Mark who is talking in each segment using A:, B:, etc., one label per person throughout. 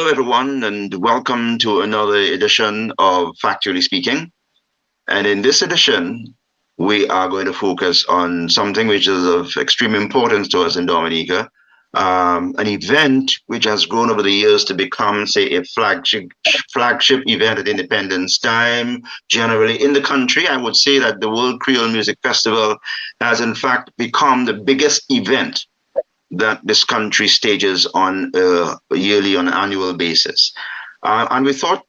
A: everyone, and welcome to another edition of Factually Speaking. And in this edition, we are going to focus on something which is of extreme importance to us in Dominica, an event which has grown over the years to become, say, a flagship event at Independence Time. Generally in the country, I would say that the World Creole Music Festival has in fact become the biggest event that this country stages on a yearly, on an annual basis. And we thought,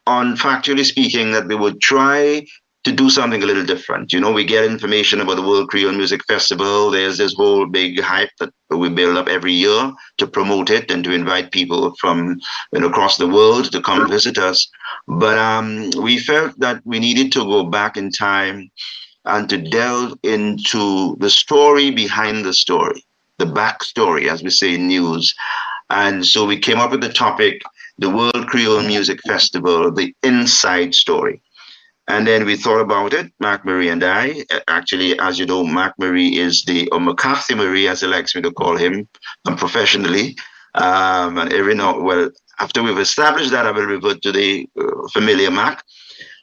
A: on Factually Speaking, that we would try to do something a little different. You know, we get information about the World Creole Music Festival. There's this whole big hype that we build up every year to promote it and to invite people from across the world to come visit us. But we felt that we needed to go back in time and to delve into the story behind the story, the backstory, as we say in news. And so we came up with the topic, the World Creole Music Festival, the inside story. And then we thought about it, Mark Marie and I. Actually, as you know, Mark Marie is or McCarthy Marie, as he likes me to call him, professionally. And after we've established that, I will revert to the familiar Mark.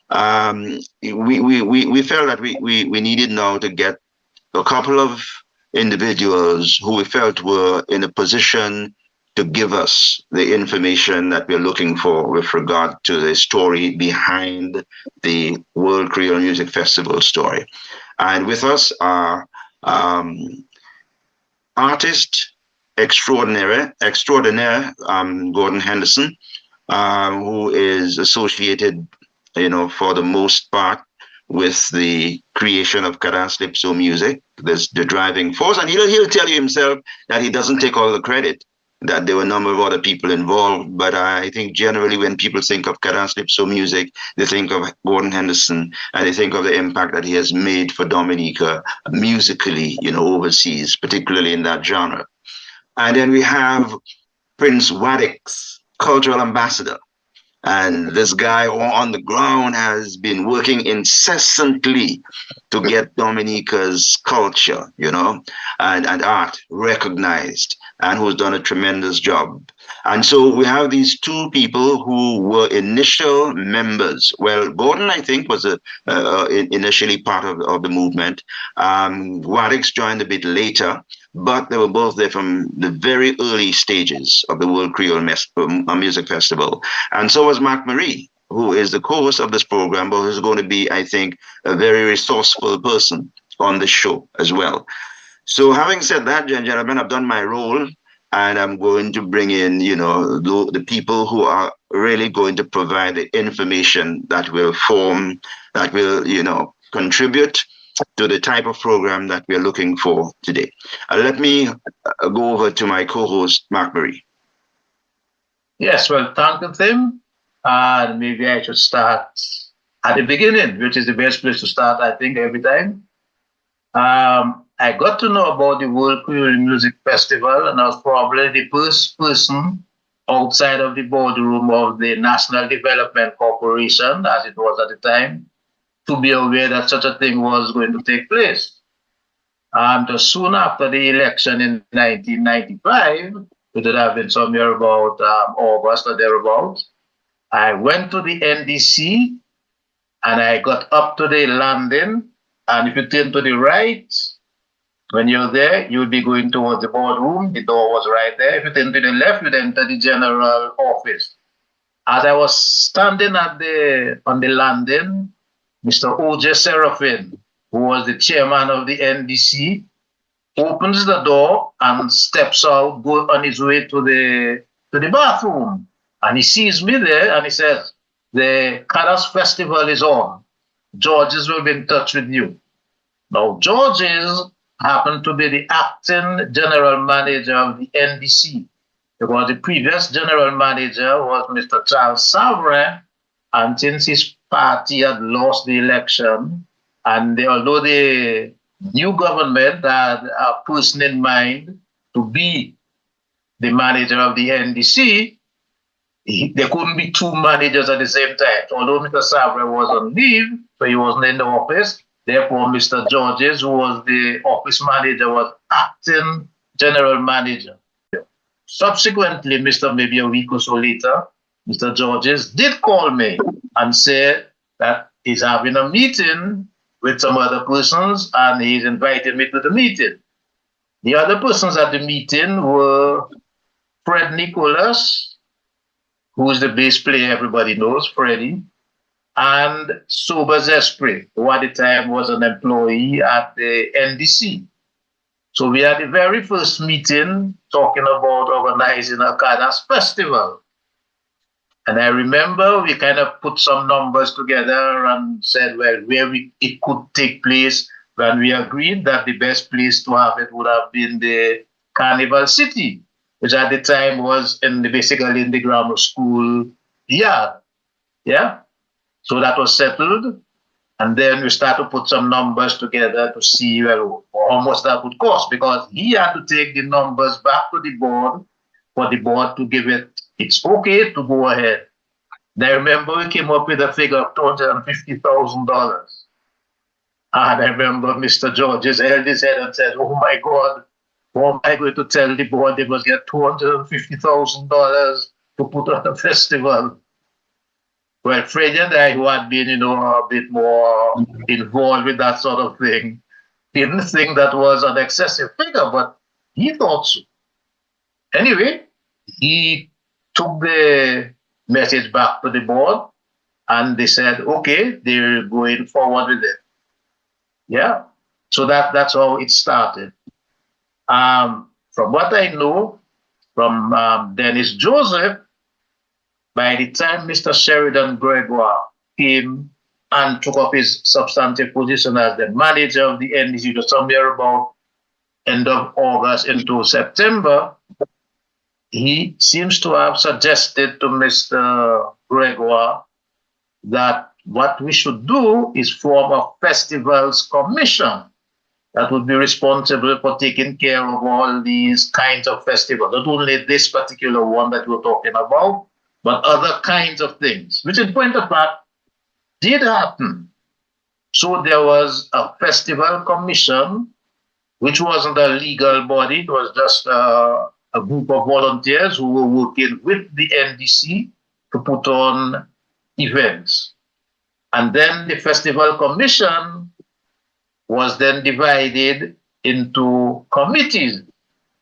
A: We felt that we needed now to get a couple of individuals who we felt were in a position to give us the information that we're looking for with regard to the story behind the World Creole Music Festival story. And with us are artist extraordinaire, Gordon Henderson, who is associated, for the most part, with the creation of Calypso music. There's the driving force, and he'll tell you himself that he doesn't take all the credit, that there were a number of other people involved. But I think generally when people think of Calypso music, they think of Gordon Henderson, and they think of the impact that he has made for Dominica musically, overseas, particularly in that genre. And then we have Prince Wadix, cultural ambassador. And this guy on the ground has been working incessantly to get Dominica's culture, and art recognized, and who's done a tremendous job. And so we have these two people who were initial members. Well, Gordon, I think, was initially part of the movement. Wadix joined a bit later, but they were both there from the very early stages of the World Creole Music Festival. And so was Mark Marie, who is the co-host of this program, but who's going to be, I think, a very resourceful person on the show as well. So having said that, gentlemen, I've done my role, and I'm going to bring in, the people who are really going to provide the information that will contribute to the type of program that we're looking for today. Let me go over to my co-host, Mark Marie.
B: Yes, well, thank you, Tim. And maybe I should start at the beginning, which is the best place to start, I think, every time. I got to know about the World Creole Music Festival, and I was probably the first person outside of the boardroom of the National Development Corporation, as it was at the time, to be aware that such a thing was going to take place. And soon after the election in 1995, it would have been somewhere about August or thereabouts, I went to the NDC and I got up to the landing. And if you turn to the right, when you're there, you would be going towards the boardroom. The door was right there. If you turn to the left, you'd enter the general office. As I was standing on the landing, Mr. O.J. Seraphin, who was the chairman of the NDC, opens the door and steps out, goes on his way to the bathroom. And he sees me there and he says, "The Caras Festival is on. Georges will be in touch with you." Now, Georges happened to be the acting general manager of the NDC, because the previous general manager was Mr. Charles Savrin, and since his party had lost the election, and although the new government had a person in mind to be the manager of the NDC, there couldn't be two managers at the same time. So although Mr. Savre was on leave, so he wasn't in the office, therefore Mr. Georges, who was the office manager, was acting general manager. subsequently, maybe a week or so later, Mr. Georges did call me and said that he's having a meeting with some other persons and he's invited me to the meeting. The other persons at the meeting were Fred Nicholas, who is the bass player everybody knows, Freddie, and Sobers Esprit, who at the time was an employee at the NDC. So we had the very first meeting talking about organizing a Kadas festival. And I remember we kind of put some numbers together and said, well, where it could take place, when we agreed that the best place to have it would have been the Carnival City, which at the time was basically in the grammar school yard. Yeah. So that was settled. And then we started to put some numbers together to see, well, how much that would cost, because he had to take the numbers back to the board for the board to give it's okay to go ahead. And I remember we came up with a figure of $250,000. And I remember Mr. Georges held his head and said, oh my God, how am I going to tell the board they must get $250,000 to put on a festival? Well, Freddie and I, who had been, a bit more involved with that sort of thing, didn't think that was an excessive figure, but he thought so. Anyway, he took the message back to the board and they said, okay, they're going forward with it. Yeah. So that's how it started. From what I know from Dennis Joseph, by the time Mr. Sheridan Gregoire came and took up his substantive position as the manager of the NDC, somewhere about end of August into September, he seems to have suggested to Mr. Gregoire that what we should do is form a festivals commission that would be responsible for taking care of all these kinds of festivals, not only this particular one that we're talking about, but other kinds of things, which in point of fact did happen. So there was a festival commission, which wasn't a legal body, it was just a group of volunteers who were working with the NDC to put on events. And then the festival commission was then divided into committees.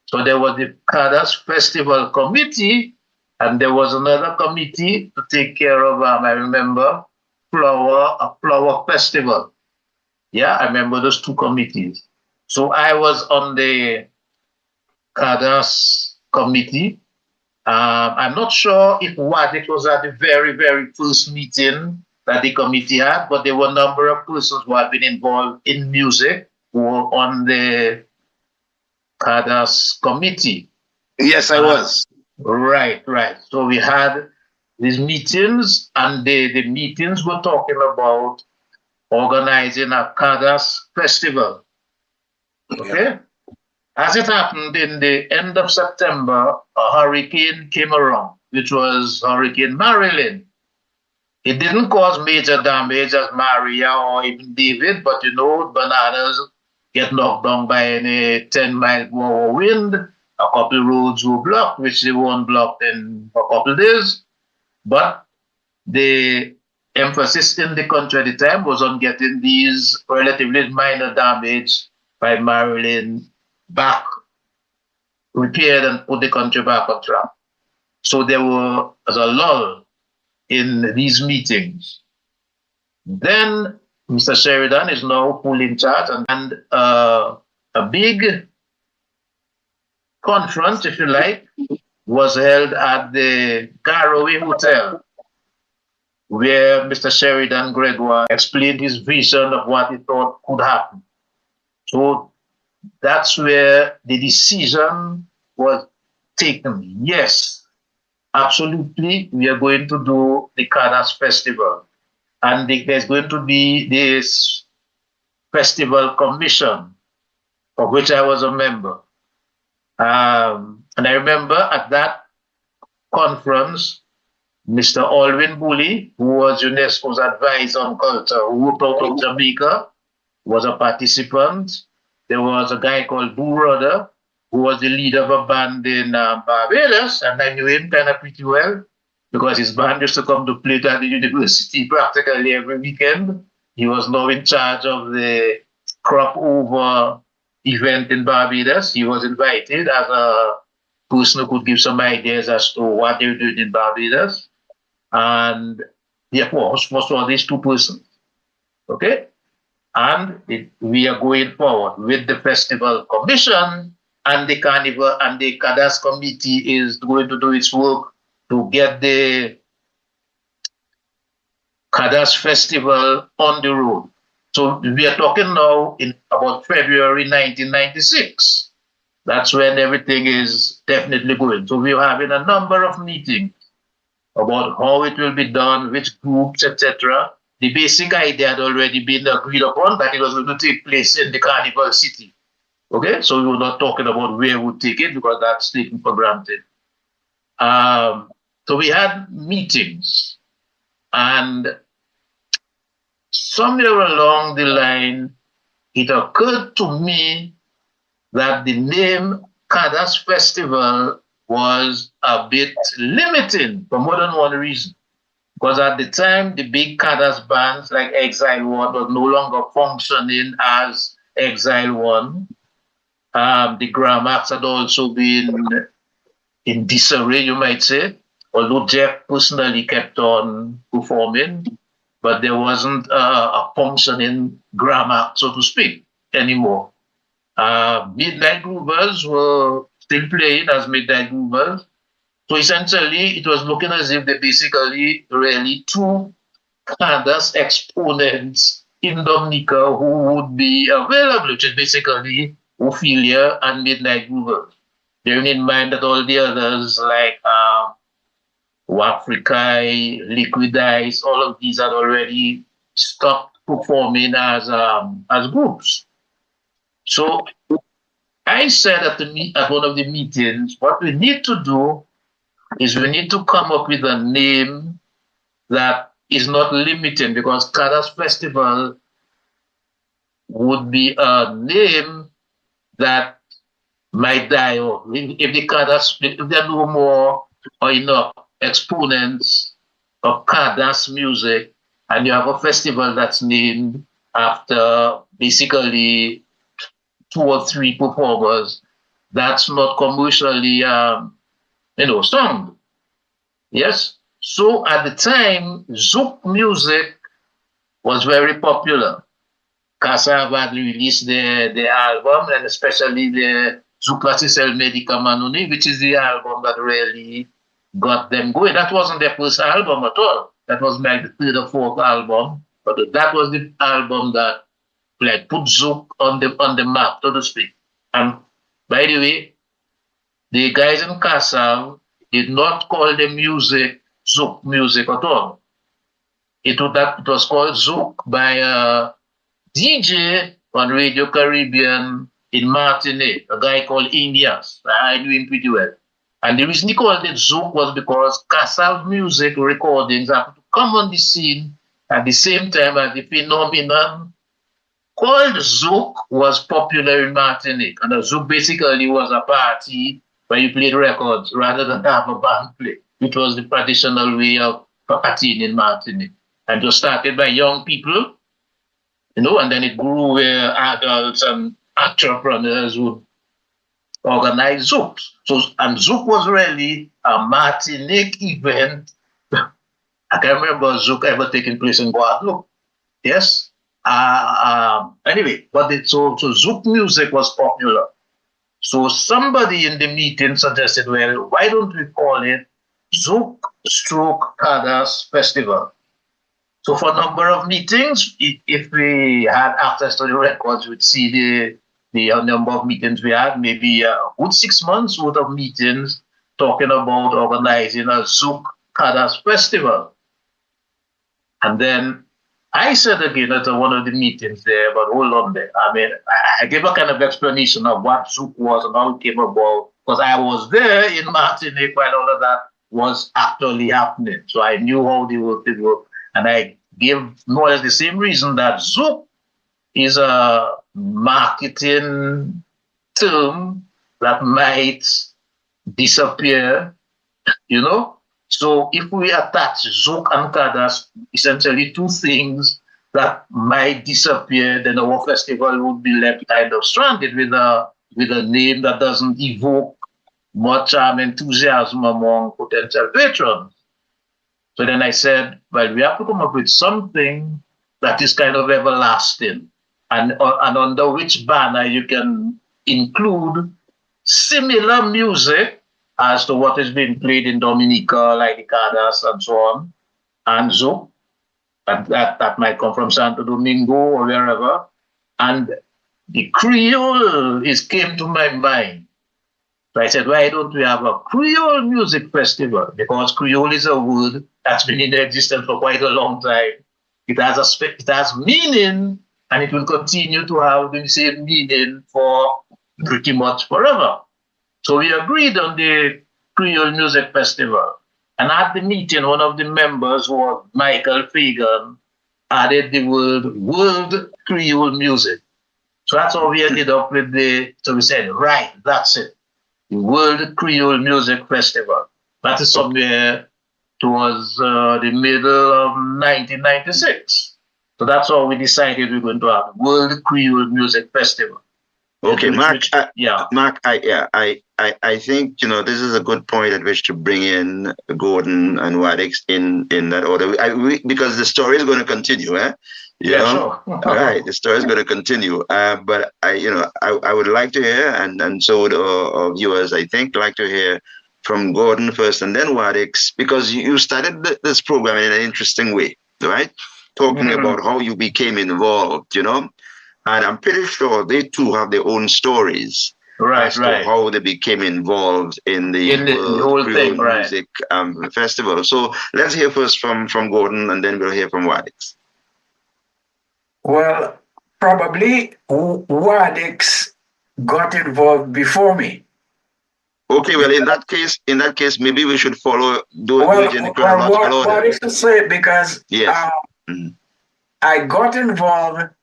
B: So there was the Kadas Festival Committee, and there was another committee to take care of, I remember, a flower festival. Yeah, I remember those two committees. So I was on the Kadas committee. I'm not sure if it was at the very, very first meeting that the committee had, but there were a number of persons who had been involved in music who were on the Kadas committee.
A: Yes, I was.
B: Right. So we had these meetings, and the meetings were talking about organizing a Kadas festival. Okay? Yeah. As it happened, in the end of September, a hurricane came around, which was Hurricane Marilyn. It didn't cause major damage as Maria or even David, but bananas get knocked down by any 10-mile-per-hour wind. A couple roads were blocked, which they weren't blocked in a couple of days. But the emphasis in the country at the time was on getting these relatively minor damage by Marilyn back repaired and put the country back on track. So there was a lull in these meetings. Then Mr. Sheridan is now full in charge, and a big conference, if you like, was held at the Garowe Hotel, where Mr. Sheridan Gregoire explained his vision of what he thought could happen. So that's where the decision was taken. Yes, absolutely, we are going to do the Kadas Festival. And there's going to be this festival commission, of which I was a member. And I remember at that conference, Mr. Alwyn Bully, who was UNESCO's advisor on culture, who worked out of Jamaica, was a participant. There was a guy called Boo Rudder, who was the leader of a band in Barbados, and I knew him kind of pretty well because his band used to come to play at the university practically every weekend. He was now in charge of the crop over event in Barbados. He was invited as a person who could give some ideas as to what they were doing in Barbados. And of course, was for these two persons. Okay? And we are going forward with the festival commission, and the carnival and the CADAS committee is going to do its work to get the CADAS festival on the road. So we are talking now in about February 1996. That's when everything is definitely going. So we're having a number of meetings about how it will be done, which groups, etc. The basic idea had already been agreed upon that it was going to take place in the Carnival City. Okay, so we were not talking about where we would take it because that's taken for granted. So we had meetings, and somewhere along the line, it occurred to me that the name CADAS Festival was a bit limiting for more than one reason. Because at the time, the big CADAS bands like Exile One were no longer functioning as Exile One. The Grammars had also been in disarray, you might say, although Jeff personally kept on performing, but there wasn't a functioning grammar, so to speak, anymore. Midnight Groovers were still playing as Midnight Groovers. So essentially, it was looking as if they basically really two CADAS exponents in Dominica who would be available, which is basically Ophelia and Midnight Groovers. Bearing in mind that all the others like Wafrikai, Liquid Ice, all of these had already stopped performing as groups. So I said at one of the meetings, what we need to do is we need to come up with a name that is not limiting, because CADAS Festival would be a name that might die off. If the CADAS, if there are no more or enough exponents of CADAS music, and you have a festival that's named after basically 2 or 3 performers, that's not commercially sound. Yes? So at the time, Zouk music was very popular. Kassav had released the album, and especially the Zouk Classicel Medica Manoni, which is the album that really got them going. That wasn't their first album at all. That was like the 3rd or 4th album. But that was the album that like put Zouk on the map, so to speak. And by the way, the guys in Kassav did not call the music Zouk music at all. It was called Zouk by a DJ on Radio Caribbean in Martinique, a guy called Indias. I knew him pretty well. And the reason he called it Zouk was because Kassav music recordings happened to come on the scene at the same time as the phenomenon called Zouk was popular in Martinique. And a Zouk basically was a party where you played records rather than have a band play, which was the traditional way of partying in Martinique. And it was started by young people, and then it grew where adults and entrepreneurs would organize Zouks. And Zouk was really a Martinique event. I can't remember Zouk ever taking place in Guadeloupe. Yes? Anyway, so Zouk music was popular. So somebody in the meeting suggested, well, why don't we call it Zouk / CADAS Festival? So for a number of meetings, if we had access to the records, we'd see the number of meetings we had, maybe a good 6 months worth of meetings talking about organizing a Zouk CADAS Festival. And then I said again at one of the meetings there, but hold on there. I mean, I gave a kind of explanation of what Zouk was and how it came about, because I was there in Martinique while all of that was actually happening. So I knew how they work. And I gave more or less the same reason that Zouk is a marketing term that might disappear, you know. So if we attach Zouk and Kadas, essentially two things that might disappear, then our festival would be left kind of stranded with a name that doesn't evoke much enthusiasm among potential patrons. So then I said, well, we have to come up with something that is kind of everlasting, and under which banner you can include similar music as to what is being played in Dominica, like the Cadas and so on, and Zouk. That might come from Santo Domingo or wherever. And the Creole came to my mind. So I said, why don't we have a Creole music festival? Because Creole is a word that's been in existence for quite a long time. It has meaning, and it will continue to have the same meaning for pretty much forever. So we agreed on the Creole Music Festival. And at the meeting, one of the members was Michael Fagan, added the word World Creole Music. So that's how we ended up with so we said, right, that's it. The World Creole Music Festival. That is somewhere towards the middle of 1996. So that's how we decided we're going to have the World Creole Music Festival.
A: Okay, Mark. Mark, I think this is a good point at which to bring in Gordon and Wadix in that order. Because the story is going to continue, eh?
B: Sure.
A: All right, the story is going to continue. But I would like to hear, and so would our viewers, I think, like to hear from Gordon first, and then Wadix, because you started this program in an interesting way, right? Talking about how you became involved, and I'm pretty sure they too have their own stories as to how they became involved in the whole thing, music festival. So let's hear first from Gordon, and then we'll hear from Wadix.
C: Well, probably Wadix got involved before me.
A: Okay, well, in that case, maybe we should follow the chronological order.
C: What is to say, because I got involved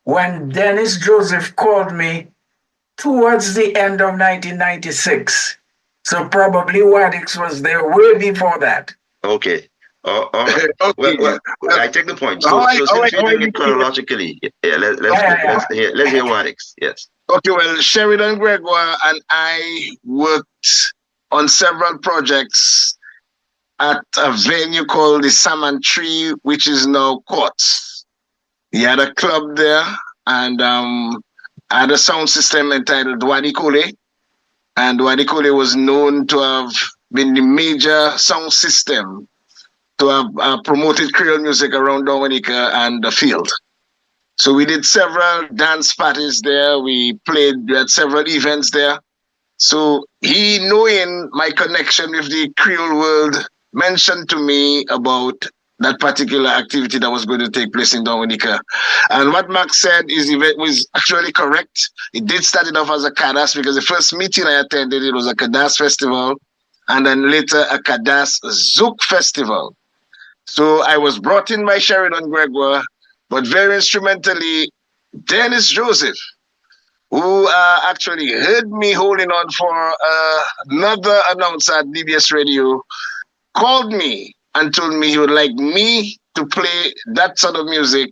C: when Dennis Joseph called me towards the end of 1996. So probably Wadix was there way before that.
A: Okay. All right. Okay. Well, I take the point. So since we're doing it chronologically, let's hear Wadix. Yes.
D: Okay, well, Sheridan Gregoire and I worked on several projects at a venue called the Salmon Tree, which is now Courts. He had a club there, and had a sound system entitled Wadikole. And Wadikole was known to have been the major sound system to have promoted Creole music around Dominica and the field. So we did several dance parties there. We had several events there. So he, knowing my connection with the Creole world, mentioned to me about that particular activity that was going to take place in Dominica. And what Mark said was actually correct. It did start it off as a Kadas, because the first meeting I attended, it was a Kadas festival, and then later a Kadas Zouk festival. So I was brought in by Sheridan Gregoire, but very instrumentally, Dennis Joseph, who actually heard me holding on for another announcer at DBS Radio, called me and told me he would like me to play that sort of music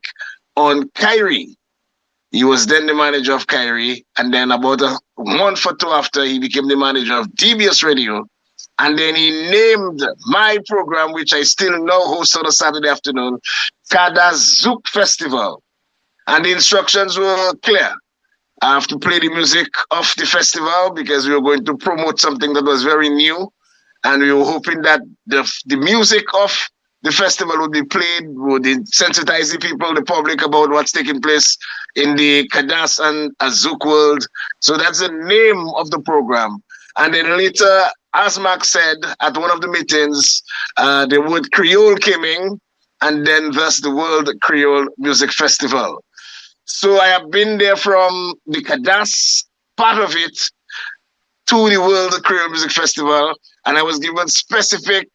D: on Kyrie. He was then the manager of Kyrie, and then about a month or two after, he became the manager of DBS Radio. And then he named my program, which I still now host on a Saturday afternoon, Kadas Zouk Festival. And the instructions were clear. I have to play the music of the festival because we were going to promote something that was very new. And we were hoping that the music of the festival would be played, would sensitize the people, the public, about what's taking place in the Kadas and Zouk world. So that's the name of the program. And then later, as Mark said, at one of the meetings, the word Creole came in, and then thus the World Creole Music Festival. So I have been there from the Kadas part of it to the World Creole Music Festival, and I was given specific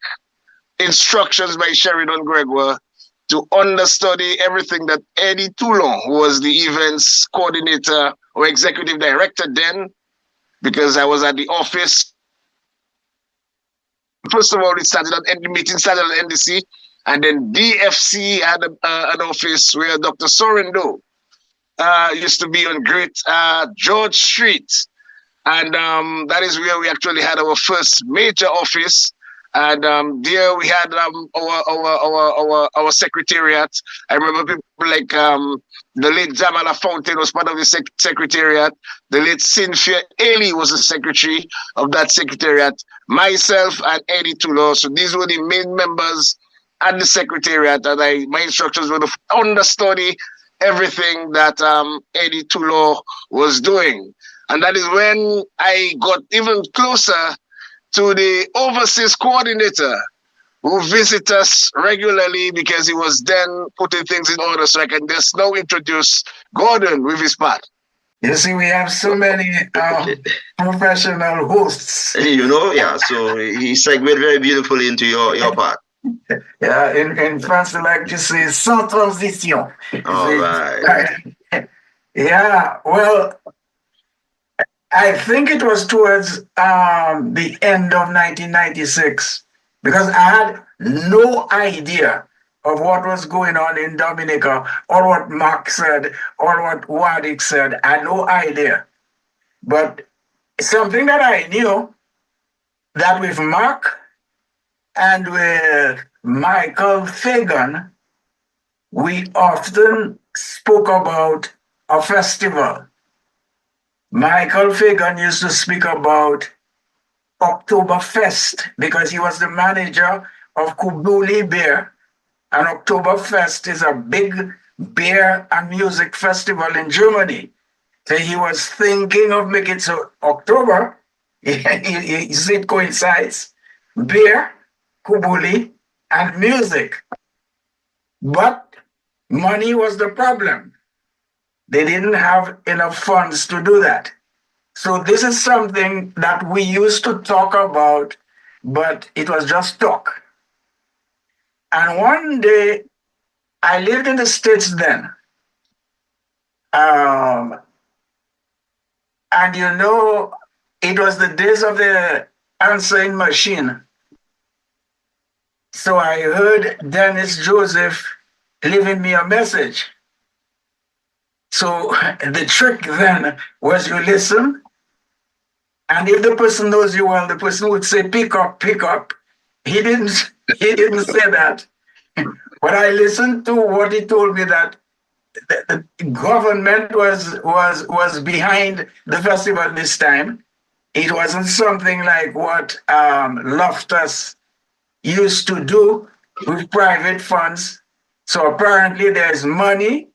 D: instructions by Sheridan Gregoire to understudy everything that Eddie Toulon, who was the events coordinator or executive director then, because I was at the office. First of all, the meeting started at NDC, and then DFC had an office where Dr. Sorindo used to be on Great George Street. And that is where we actually had our first major office. And there we had our secretariat. I remember people like the late Jamala Fountain was part of the secretariat. The late Cynthia Ailey was the secretary of that secretariat. Myself and Eddie Tulo. So these were the main members at the secretariat. And my instructions were to understudy everything that Eddie Tulo was doing. And that is when I got even closer to the overseas coordinator who visits us regularly because he was then putting things in order. So I can just now introduce Gordon with his part.
C: You see, we have so many professional hosts.
A: So he segued very beautifully into your part.
C: Yeah, in France, they like to say sans transition.
A: All right.
C: Yeah, well, I think it was towards the end of 1996 because I had no idea of what was going on in Dominica or what Mark said or what Wadik said. I had no idea. But something that I knew that with Mark and with Michael Fagan, we often spoke about a festival. Michael Fagan used to speak about Oktoberfest because he was the manager of Kubuli Beer. And Oktoberfest is a big beer and music festival in Germany. So he was thinking of making it so October, it coincides, beer, Kubuli, and music. But money was the problem. They didn't have enough funds to do that. So this is something that we used to talk about, but it was just talk. And one day, I lived in the States then. And it was the days of the answering machine. So I heard Dennis Joseph leaving me a message. So the trick then was you listen, and if the person knows you well, the person would say, pick up, pick up. He didn't say that. But I listened to what he told me that the government was behind the festival this time. It wasn't something like what Loftus used to do with private funds. So apparently there's money,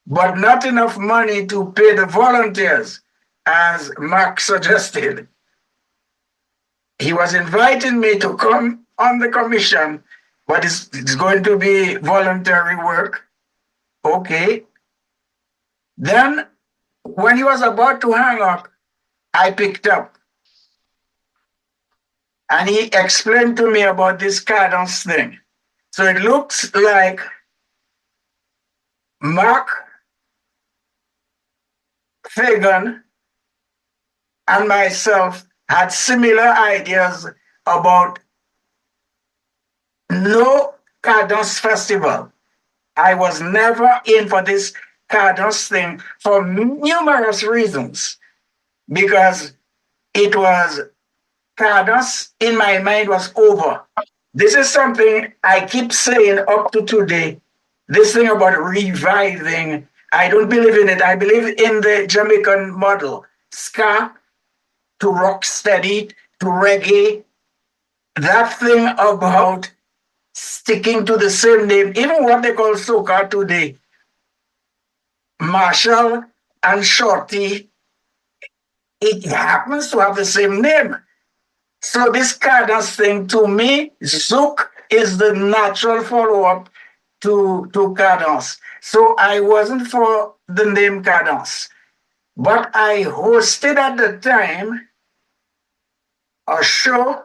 C: but not enough money to pay the volunteers, as Mark suggested. He was inviting me to come on the commission, but it's going to be voluntary work. Okay. Then, when he was about to hang up, I picked up. And he explained to me about this cadence thing. So it looks like Mark Fagan and myself had similar ideas about no cadence festival. I was never in for this cadence thing for numerous reasons, because it was cadence in my mind was over. This is something I keep saying up to today. This thing about reviving, I don't believe in it. I believe in the Jamaican model, ska to rock steady to reggae. That thing about sticking to the same name, even what they call soca today, Marshall and Shorty, it happens to have the same name. So this cadence thing, to me, Zouk is the natural follow-up to cadence. So I wasn't for the name cadence. But I hosted at the time a show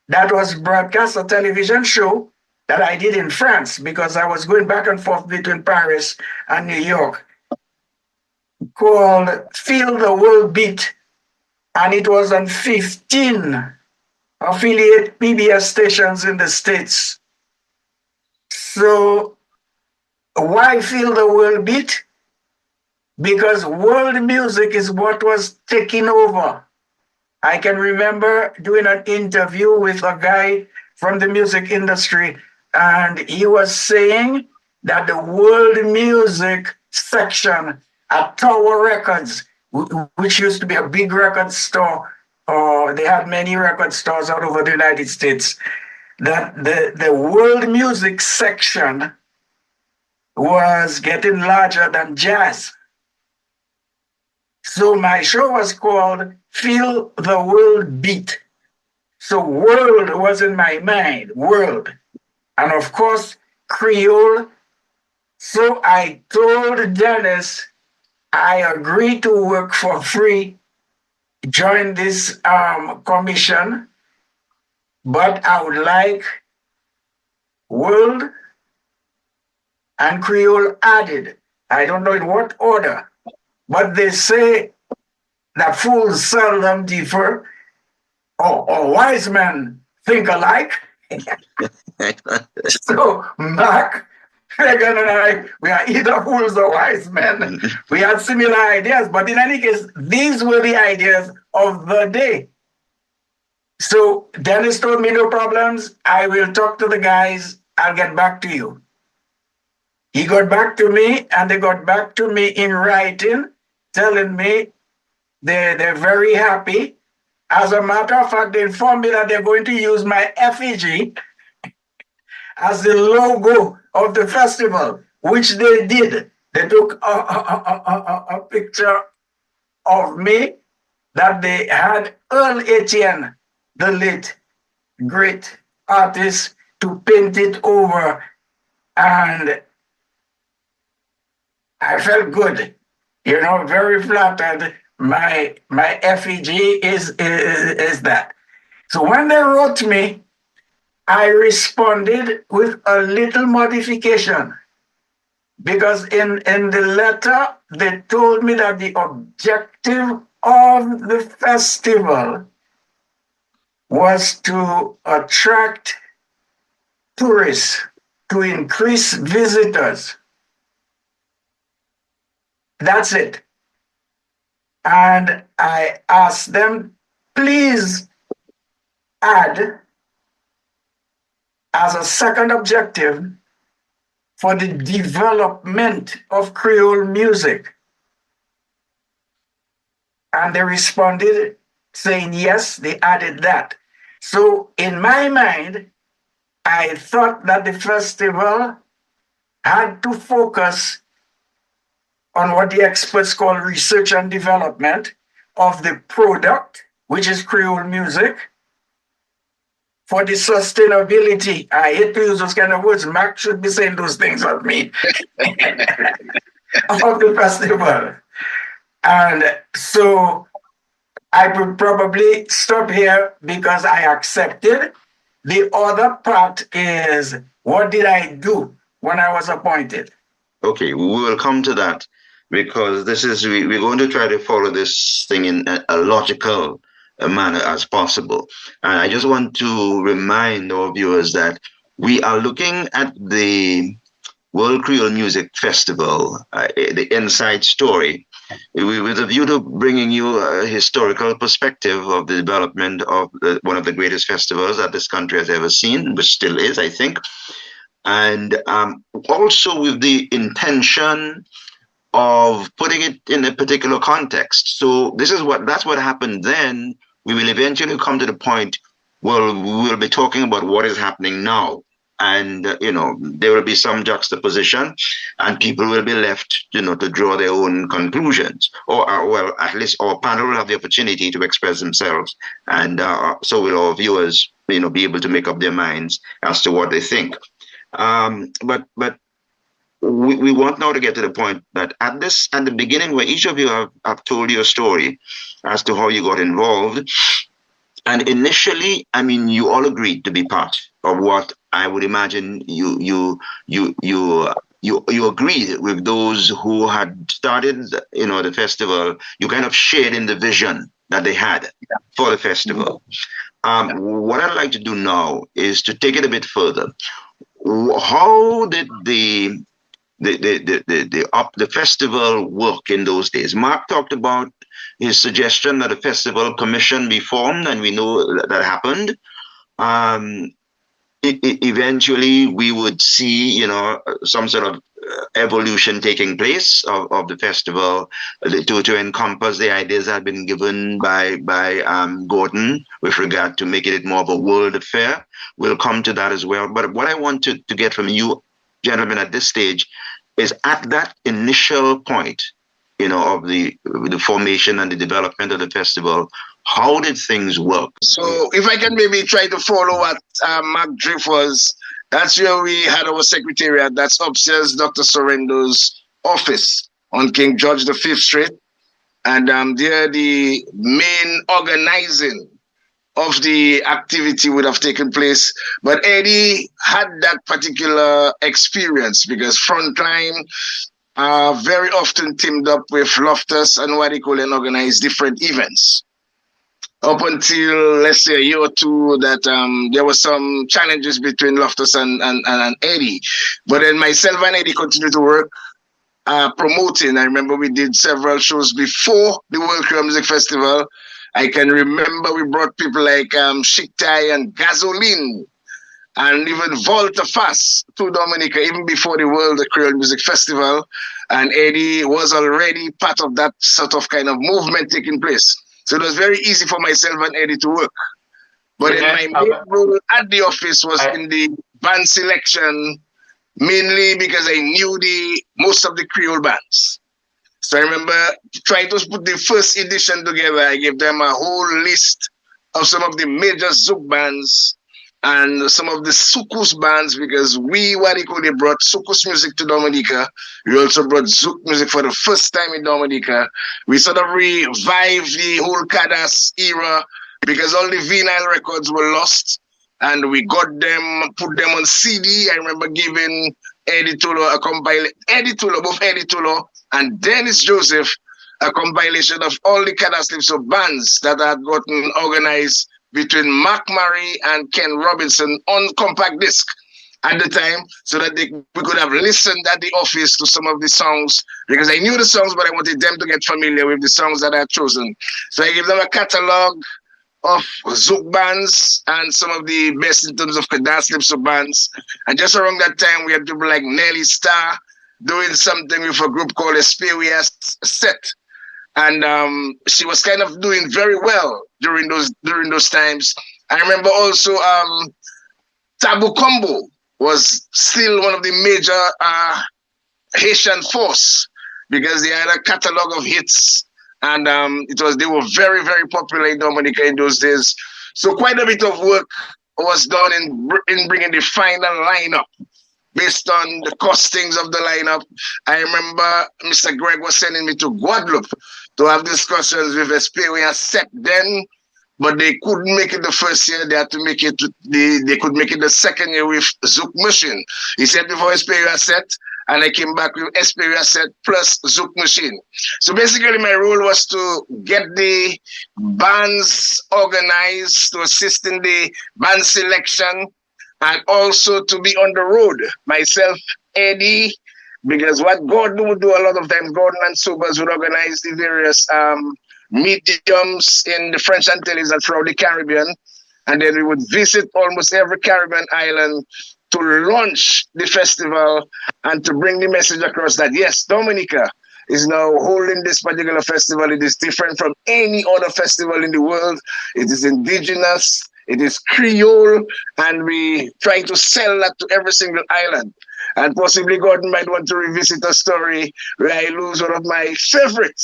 C: that was broadcast, a television show that I did in France, because I was going back and forth between Paris and New York, called Feel the World Beat. and it was on 15 affiliate PBS stations in the States. So why feel the world beat? Because world music is what was taking over. I can remember doing an interview with a guy from the music industry, and he was saying that the world music section at Tower Records, which used to be a big record store, or they had many record stores all over the United States, that the world music section was getting larger than jazz. So my show was called Feel the World Beat. So world was in my mind, world. And of course, Creole. So I told Dennis I agreed to work for free, join this commission, but I would like world and Creole added. I don't know in what order, but they say that fools seldom differ, or wise men think alike. So Mark, Reagan and I, we are either fools or wise men. We had similar ideas, but in any case, these were the ideas of the day. So Dennis told me no problems. I will talk to the guys. I'll get back to you. He got back to me, and they got back to me in writing, telling me they're very happy. As a matter of fact, they informed me that they're going to use my effigy as the logo of the festival, which they did. They took a picture of me that they had Earl Etienne, the late great artist, to paint it over, and I felt good, very flattered. My effigy is that. So when they wrote me, I responded with a little modification, because in the letter they told me that the objective of the festival was to attract tourists, to increase visitors. That's it. And I asked them, please add as a second objective for the development of Creole music. And they responded saying yes, they added that. So in my mind, I thought that the festival had to focus on what the experts call research and development of the product, which is Creole music, for the sustainability. I hate to use those kind of words. Mark should be saying those things of me, of the festival. And so I would probably stop here because I accepted. The other part is, what did I do when I was appointed?
A: Okay, we will come to that, because we're going to try to follow this thing in a logical manner as possible. And I just want to remind our viewers that we are looking at the World Creole Music Festival, the inside story, with a view to bringing you a historical perspective of the development of one of the greatest festivals that this country has ever seen, which still is, I think. And also with the intention of putting it in a particular context. So that's what happened then. We will eventually come to the point where we will be talking about what is happening now. And, there will be some juxtaposition, and people will be left, to draw their own conclusions. Or at least our panel will have the opportunity to express themselves. And so will our viewers, be able to make up their minds as to what they think. But we want now to get to the point that at the beginning, where each of you have told your story as to how you got involved. And initially, you all agreed to be part of what I would imagine you agreed with those who had started, the festival. You kind of shared in the vision that they had for the festival. What I'd like to do now is to take it a bit further. How did the festival work in those days? Mark talked about his suggestion that a festival commission be formed, and we know that happened. Eventually, we would see, some sort of evolution taking place of the festival to encompass the ideas that have been given by Gordon with regard to making it more of a world affair. We'll come to that as well. But what I want to get from you, gentlemen, at this stage is at that initial point, of the formation and the development of the festival, how did things work?
D: So if I can maybe try to follow what Mark Drift was, that's where we had our secretariat. That's upstairs Dr. Sorendo's office on King George V Street. And there the main organizing of the activity would have taken place. But Eddie had that particular experience because Frontline very often teamed up with Loftus and what they call and organize different events. Up until, let's say, a year or two, that there were some challenges between Loftus and Eddie. But then myself and Eddie continued to work promoting. I remember we did several shows before the World Creole Music Festival. I can remember we brought people like Shiktai and Gasoline and even Volta Fast to Dominica, even before the World Creole Music Festival. And Eddie was already part of that sort of kind of movement taking place. So it was very easy for myself and Eddie to work. But then my main role at the office was in the band selection, mainly because I knew most of the Creole bands. So I remember trying to put the first edition together. I gave them a whole list of some of the major Zouk bands and some of the Soukous bands, because we brought Soukous music to Dominica. We also brought Zouk music for the first time in Dominica. We sort of revived the whole Kadas era because all the vinyl records were lost, and we got them, put them on CD. I remember giving Eddie Tulo a compilation, both Eddie Tulo and Dennis Joseph, a compilation of all the Kadas lips of bands that had gotten organized between Mark Murray and Ken Robinson on compact disc at the time, so that we could have listened at the office to some of the songs, because I knew the songs, but I wanted them to get familiar with the songs that I had chosen. So I gave them a catalog of Zouk bands and some of the best in terms of Kadas lips of bands. And just around that time, we had people like Nelly Starr doing something with a group called Esperia Set. And she was kind of doing very well during those times. I remember also Tabu Combo was still one of the major Haitian force, because they had a catalog of hits, and they were very, very popular in Dominica in those days. So quite a bit of work was done in bringing the final lineup based on the costings of the lineup. I remember Mr. Greg was sending me to Guadeloupe to have discussions with Esperia Set then, but they couldn't make it the first year. They had to make it. They could make it the second year with Zouk Machine. He said before Esperia Set, and I came back with Esperia Set plus Zouk Machine. So basically, my role was to get the bands organized, to assist in the band selection, and also to be on the road. Myself, Eddie, because what Gordon would do a lot of times, Gordon and Sobers would organize the various mediums in the French Antilles and throughout the Caribbean. And then we would visit almost every Caribbean island to launch the festival and to bring the message across that, yes, Dominica is now holding this particular festival. It is different from any other festival in the world. It is indigenous, it is Creole, and we try to sell that to every single island. And possibly Gordon might want to revisit a story where I lose one of my favorite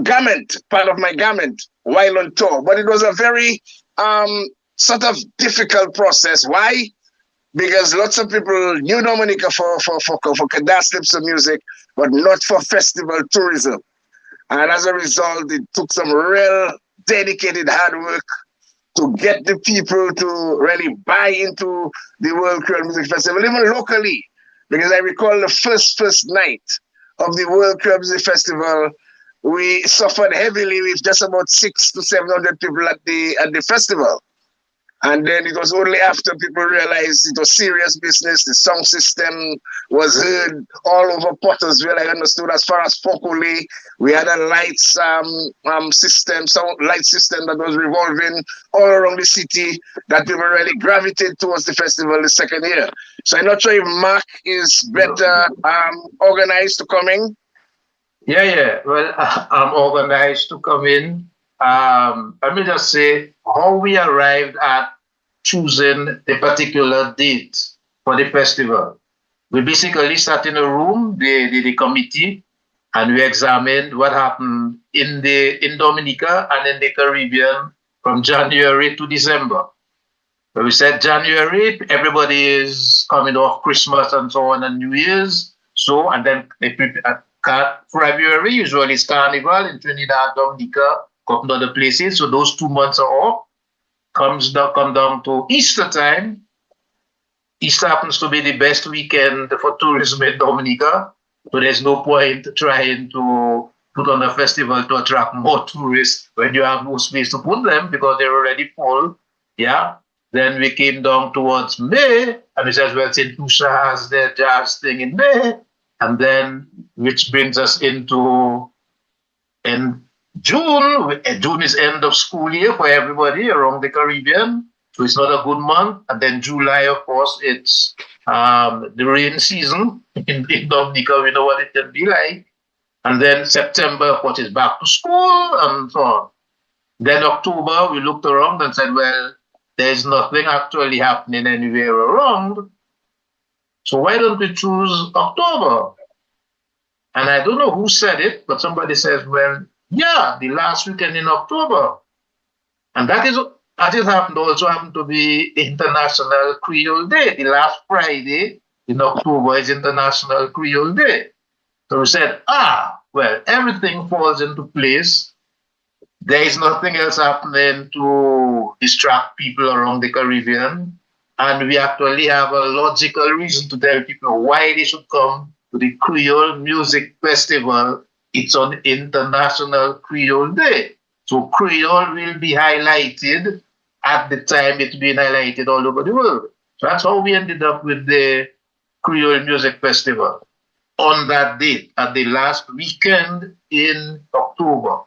D: garment, part of my garment, while on tour. But it was a very sort of difficult process. Why? Because lots of people knew Dominica for Kadas lips of music, but not for festival tourism. And as a result, it took some real dedicated hard work to get the people to really buy into the World Creole Music Festival, even locally. Because I recall the first night of the World Creole Music Festival, we suffered heavily with just about 600 to 700 people at the festival. And then it was only after people realized it was serious business, the sound system was heard all over Pottersville. I understood as far as FACTUALLY, we had a lights system, sound light system that was revolving all around the city that people really gravitated towards the festival the second year. So I'm not sure if Mark is better organized to come in.
B: Yeah. Well, I'm organized to come in. Let me just say how we arrived at choosing a particular date for the festival. We basically sat in a room, the committee, and we examined what happened in Dominica and in the Caribbean from January to December. So we said January, everybody is coming off Christmas and so on and New Year's. So, and then February usually is Carnival in Trinidad, Dominica, couple other places. So those 2 months are off. Come down to Easter time. Easter happens to be the best weekend for tourism in Dominica. So there's no point trying to put on a festival to attract more tourists when you have no space to put them because they're already full. Yeah. Then we came down towards May, and we said, well, St. Lucia has their jazz thing in May. And then, which brings us into June. June is end of school year for everybody around the Caribbean, so it's not a good month. And then July, of course, it's the rain season in Dominica. We know what it can be like. And then September, of course, is back to school and so on. Then October, we looked around and said, well, there's nothing actually happening anywhere around. So why don't we choose October? And I don't know who said it, but somebody says, well, yeah, the last weekend in October. And that happened to be International Creole Day. The last Friday in October is International Creole Day. So we said, well, everything falls into place. There is nothing else happening to distract people around the Caribbean. And we actually have a logical reason to tell people why they should come to the Creole Music Festival. It's on International Creole Day. So Creole will be highlighted at the time it's being highlighted all over the world. So that's how we ended up with the Creole Music Festival on that date, at the last weekend in October.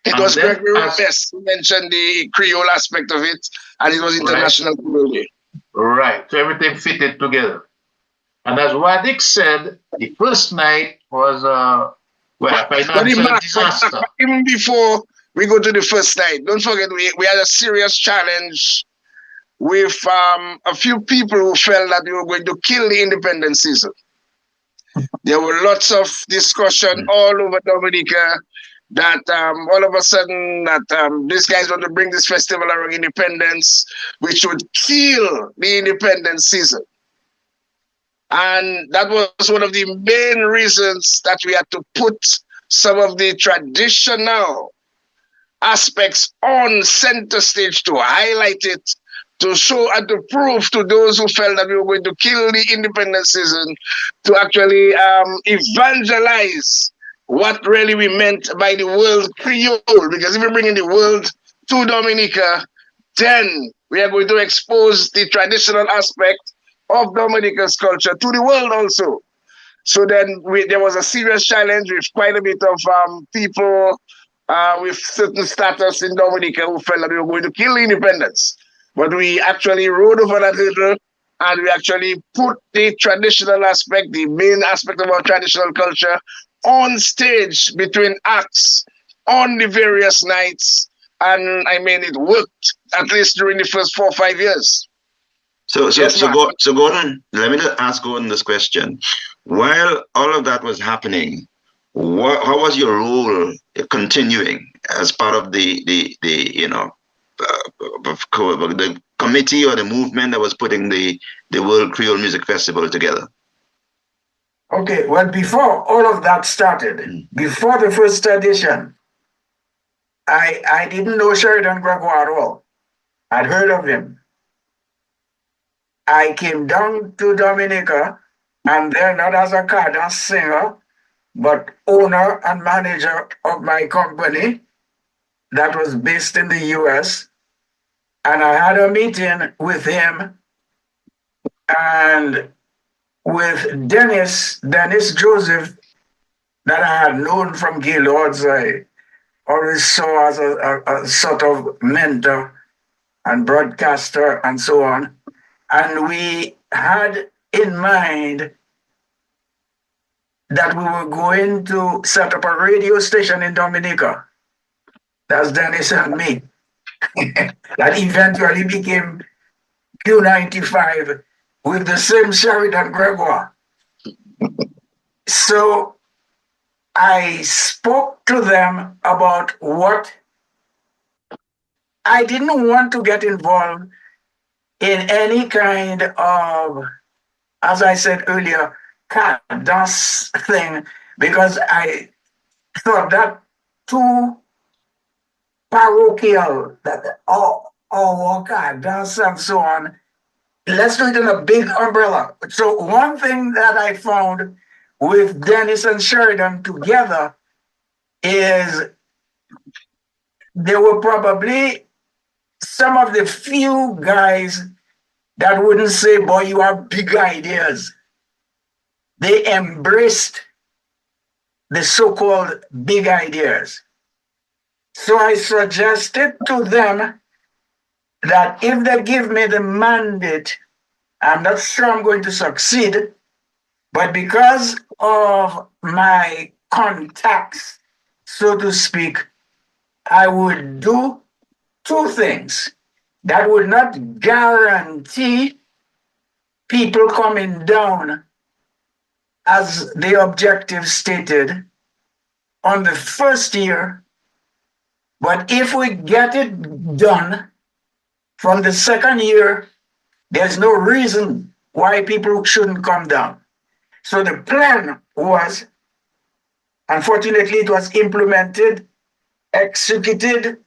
D: It was Gregory Best who mentioned the Creole aspect of it, and it was International Creole Day.
B: Right, so everything fitted together. And as Wadik said, the first night was a financial disaster.
D: Even before we go to the first night, don't forget we had a serious challenge with a few people who felt that we were going to kill the independence season. There were lots of discussion all over Dominica that all of a sudden that these guys want to bring this festival around independence, which would kill the independence season. And that was one of the main reasons that we had to put some of the traditional aspects on center stage to highlight it, to show and to prove to those who felt that we were going to kill the independence season, to actually evangelize what really we meant by the word Creole. Because if we bring in the world to Dominica, then we are going to expose the traditional aspect of Dominica's culture to the world also. So then there was a serious challenge with quite a bit of people with certain status in Dominica who felt that we were going to kill independence. But we actually rode over that hurdle, and we actually put the traditional aspect, the main aspect of our traditional culture, on stage between acts on the various nights. And I mean, it worked, at least during the first 4 or 5 years.
A: So Gordon, let me just ask Gordon this question. While all of that was happening, how was your role continuing as part of the committee or the movement that was putting the World Creole Music Festival together?
C: Okay, well, before all of that started, before the first edition, I didn't know Sheridan Gregoire at all. I'd heard of him. I came down to Dominica, and there, not as a cadence singer, but owner and manager of my company that was based in the US. And I had a meeting with him and with Dennis Joseph, that I had known from Gaylords. I always saw as a sort of mentor and broadcaster and so on. And we had in mind that we were going to set up a radio station in Dominica. That's Dennis and me. That eventually became Q95 with the same Sheridan Gregoire. So I spoke to them about what I didn't want to get involved in any kind of, as I said earlier, cat dance thing, because I thought that too parochial, that oh, cat dance and so on. Let's do it in a big umbrella. So one thing that I found with Dennis and Sheridan together is they were probably some of the few guys that wouldn't say, boy, you have big ideas. They embraced the so-called big ideas. So I suggested to them that if they give me the mandate, I'm not sure I'm going to succeed, but because of my contacts, so to speak, I would do two things that would not guarantee people coming down as the objective stated on the first year, but if we get it done from the second year, there's no reason why people shouldn't come down. So the plan was, unfortunately, it was implemented, executed,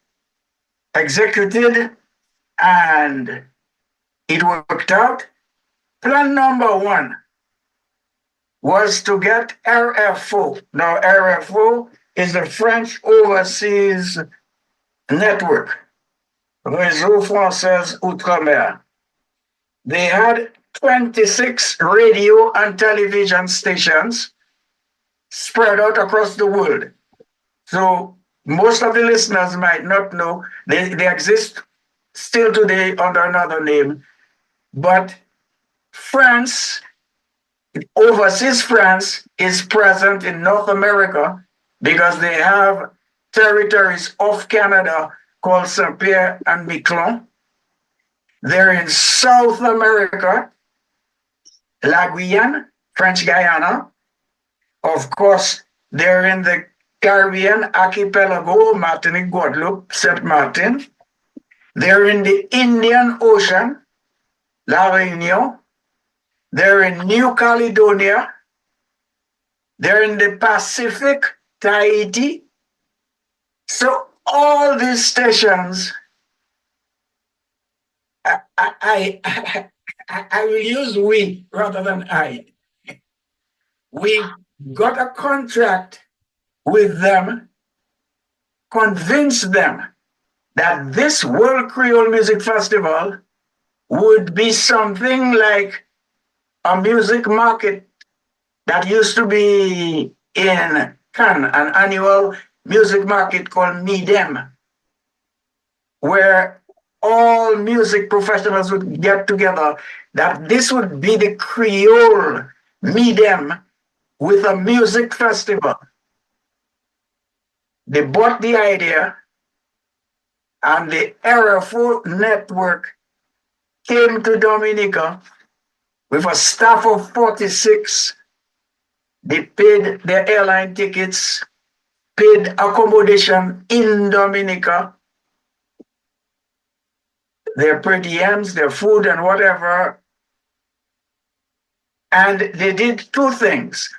C: and it worked out. Plan number one was to get RFO. Now, RFO is the French Overseas Network, Réseau Français Outre-mer. They had 26 radio and television stations spread out across the world. So most of the listeners might not know, they exist still today under another name, but France, Overseas France, is present in North America because they have territories off Canada called Saint-Pierre and Miquelon. They're in South America, La Guyane, French Guyana. Of course, they're in the Caribbean archipelago, Martinique, Guadeloupe, Saint Martin. They're in the Indian Ocean, La Réunion. They're in New Caledonia. They're in the Pacific, Tahiti. So all these stations, I will use we rather than I. We got a contract with them, convinced them that this World Creole Music Festival would be something like a music market that used to be in Cannes, an annual music market called MIDEM, where all music professionals would get together, that this would be the Creole MIDEM with a music festival. They bought the idea, and the RFO network came to Dominica with a staff of 46. They paid their airline tickets, paid accommodation in Dominica, their per diems, their food and whatever. And they did two things.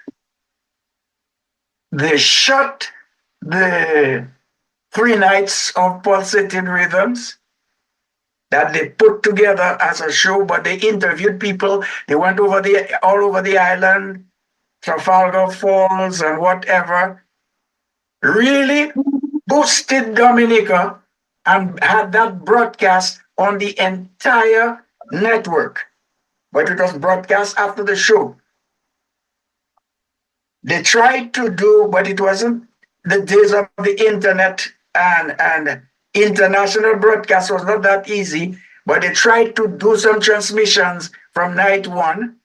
C: They shot the 3 nights of pulsating rhythms that they put together as a show, but they interviewed people. They went all over the island, Trafalgar Falls and whatever, really boosted Dominica and had that broadcast on the entire network. But it was broadcast after the show. They tried to do, but it wasn't the days of the internet, and international broadcast was not that easy. But they tried to do some transmissions from night one.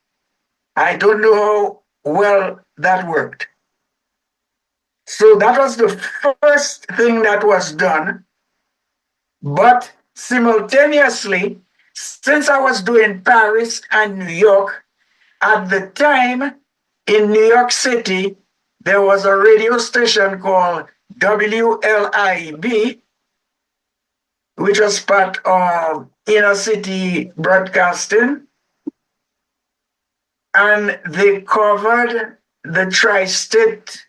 C: I don't know how well that worked. So that was the first thing that was done. But simultaneously, since I was doing Paris and New York, at the time in New York City, there was a radio station called WLIB, which was part of inner city broadcasting. And they covered the tri-state,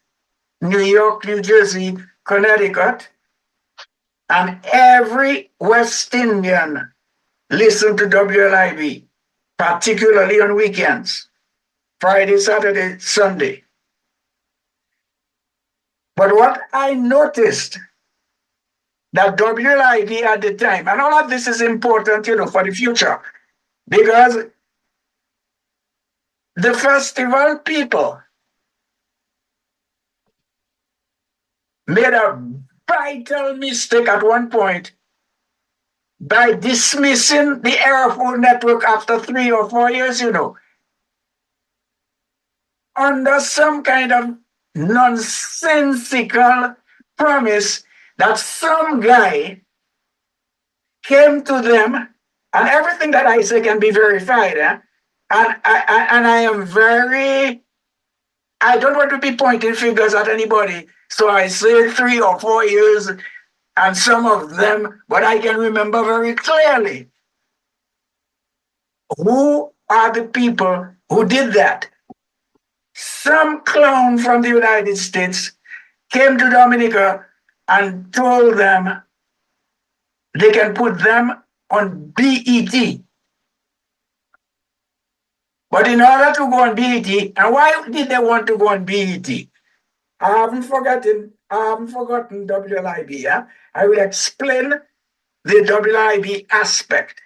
C: New York, New Jersey, Connecticut. And every West Indian listened to WLIB, particularly on weekends, Friday, Saturday, Sunday. But what I noticed that WLIB at the time, and all of this is important, for the future, because the festival people made a vital mistake at one point by dismissing the Airful network after 3 or 4 years, under some kind of nonsensical promise that some guy came to them, and everything that I say can be verified. And I don't want to be pointing fingers at anybody. So I say 3 or 4 years, and some of them, but I can remember very clearly who are the people who did that. Some clown from the United States came to Dominica and told them they can put them on BET. But in order to go on BET, and why did they want to go on BET? I haven't forgotten WLIB. Yeah? I will explain the WLIB aspect.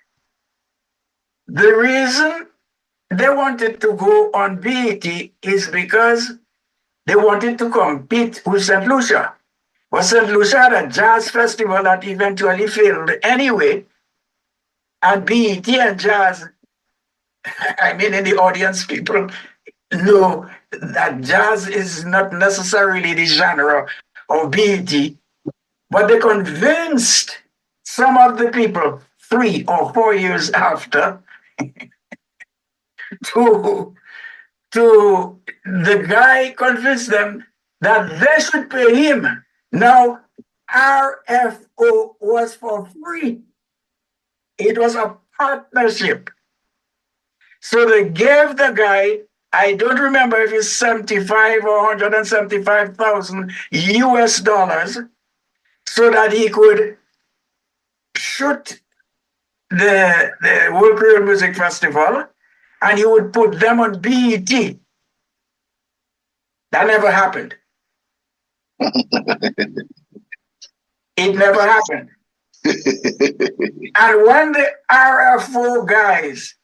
C: The reason they wanted to go on BET is because they wanted to compete with St. Lucia. But St. Lucia had a jazz festival that eventually failed anyway. And BET and jazz, in the audience, people know that jazz is not necessarily the genre of BET, but they convinced some of the people 3 or 4 years after to the guy convinced them that they should pay him. Now, RFO was for free. It was a partnership. So they gave the guy, I don't remember if it's 75 or 175,000 US dollars, so that he could shoot the World Creole Music Festival, and he would put them on BET. That never happened. It never happened. And when the RFO guys,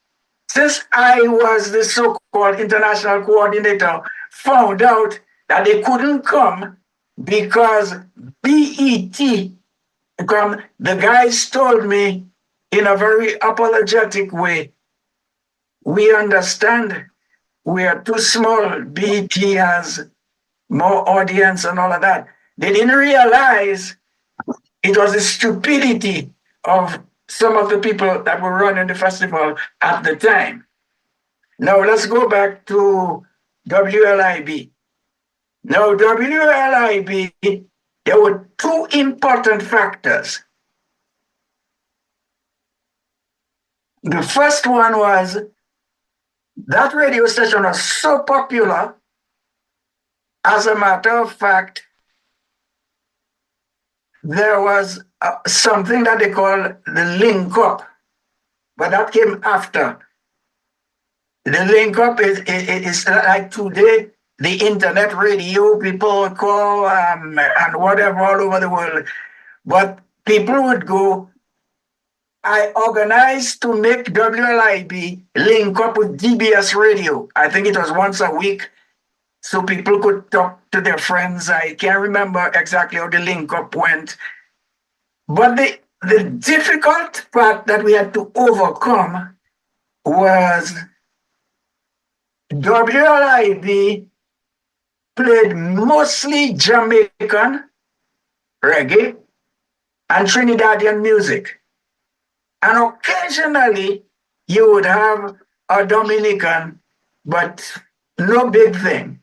C: since I was the so-called international coordinator, found out that they couldn't come because BET, the guys told me in a very apologetic way, we understand we are too small, BET has more audience and all of that. They didn't realize it was the stupidity of some of the people that were running the festival at the time. Now let's go back to WLIB. Now WLIB, there were 2 important factors. The first one was that radio station was so popular, as a matter of fact, there was something that they call the link up, but that came after. The link up is like today, the internet radio, people call and whatever all over the world. But people would go. I organized to make WLIB link up with DBS radio. I think it was once a week, so people could talk to their friends. I can't remember exactly how the link up went. But the difficult part that we had to overcome was WLIB played mostly Jamaican reggae and Trinidadian music. And occasionally you would have a Dominican, but no big thing.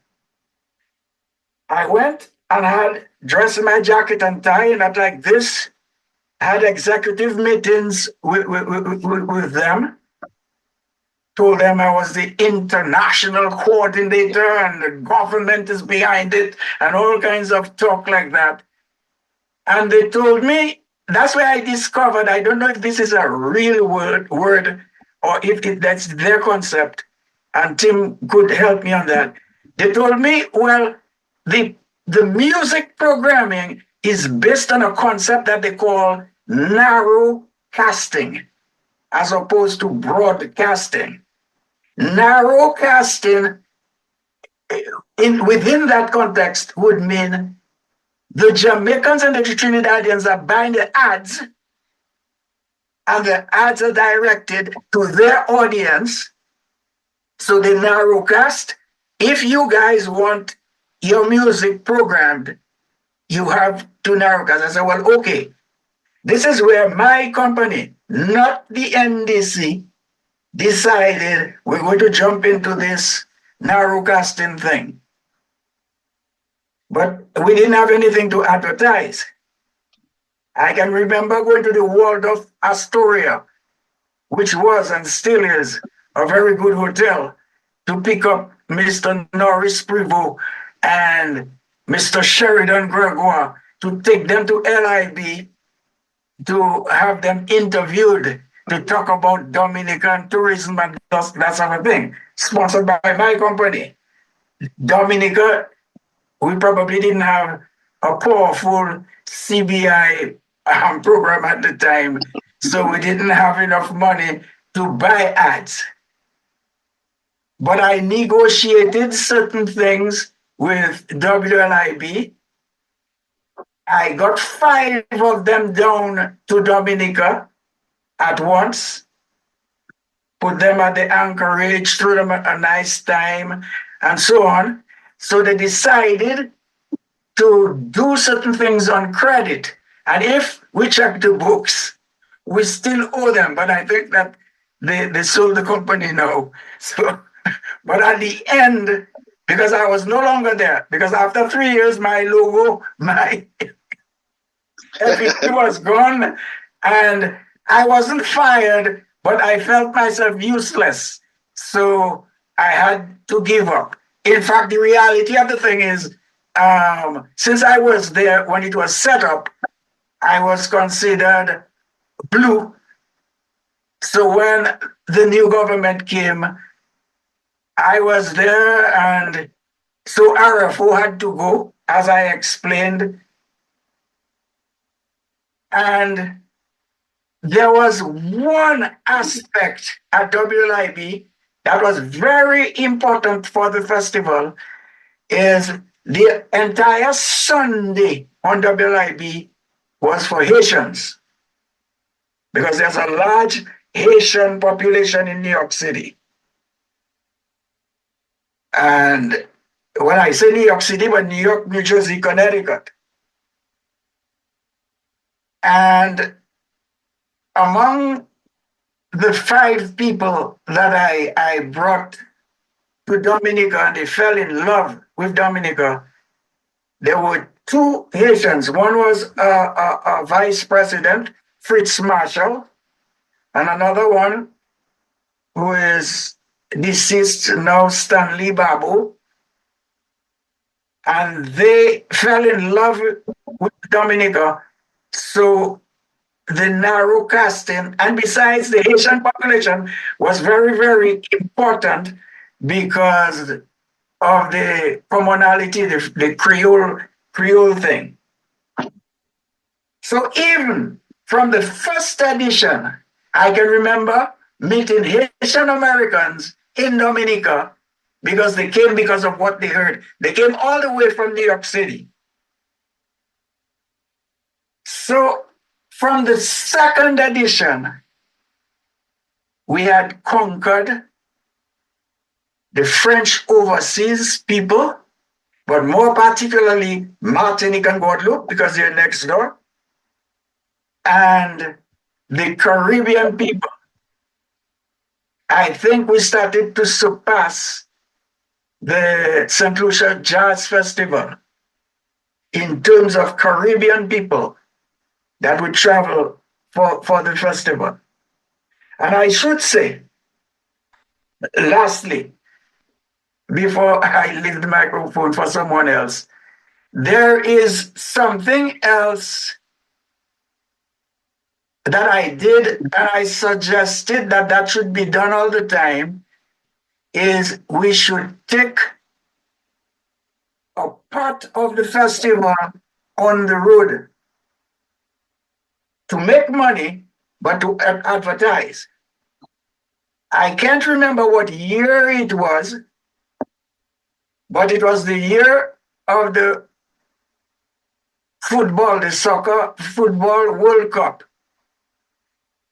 C: I went and had dressed my jacket and tie and not like this, had executive meetings with them, told them I was the international coordinator and the government is behind it and all kinds of talk like that. And they told me, that's where I discovered, I don't know if this is a real word or if that's their concept, and Tim could help me on that. They told me, well, the music programming is based on a concept that they call narrow casting, as opposed to broadcasting. Narrow casting within that context would mean the Jamaicans and the Trinidadians are buying the ads, and the ads are directed to their audience. So they narrowcast. If you guys want your music programmed, you have to narrowcast. I said, well, okay. This is where my company, not the NDC, decided we're going to jump into this narrowcasting thing. But we didn't have anything to advertise. I can remember going to the Waldorf Astoria, which was and still is a very good hotel, to pick up Mr. Norris Privo and Mr. Sheridan Gregoire, to take them to LIB, to have them interviewed, to talk about Dominican tourism and that sort of thing, sponsored by my company. Dominica, we probably didn't have a powerful CBI program at the time, so we didn't have enough money to buy ads. But I negotiated certain things with WLIB. I got 5 of them down to Dominica at once, put them at the Anchorage, threw them a nice time, and so on. So they decided to do certain things on credit. And if we check the books, we still owe them, but I think that they sold the company now. So, but at the end, because I was no longer there, because after 3 years, my logo, my everything was gone, and I wasn't fired, but I felt myself useless. So I had to give up. In fact, the reality of the thing is, since I was there when it was set up, I was considered blue. So when the new government came, I was there, and so RFO had to go, as I explained. And there was one aspect at WLIB that was very important for the festival, is the entire Sunday on WLIB was for Haitians, because there's a large Haitian population in New York City. And when I say New York City, but New York, New Jersey, Connecticut. And among the 5 people that I brought to Dominica, and they fell in love with Dominica, there were 2 Haitians. One was a vice president, Fritz Marshall, and another one who is deceased now, Stanley Babu. And they fell in love with Dominica. So the narrow casting, and besides, the Haitian population was very, very important, because of the commonality, the Creole thing. So even from the first edition, I can remember meeting Haitian Americans in Dominica because they came because of what they heard. They came all the way from New York City. So from the second edition, we had conquered the French overseas people, but more particularly Martinique and Guadeloupe because they're next door, and the Caribbean people. I think we started to surpass the St. Lucia Jazz Festival in terms of Caribbean people that would travel for the festival. And I should say, lastly, before I leave the microphone for someone else, there is something else that I did, and I suggested that that should be done all the time, is we should take a part of the festival on the road to make money, but to advertise. I can't remember what year it was, but it was the year of the soccer football World Cup.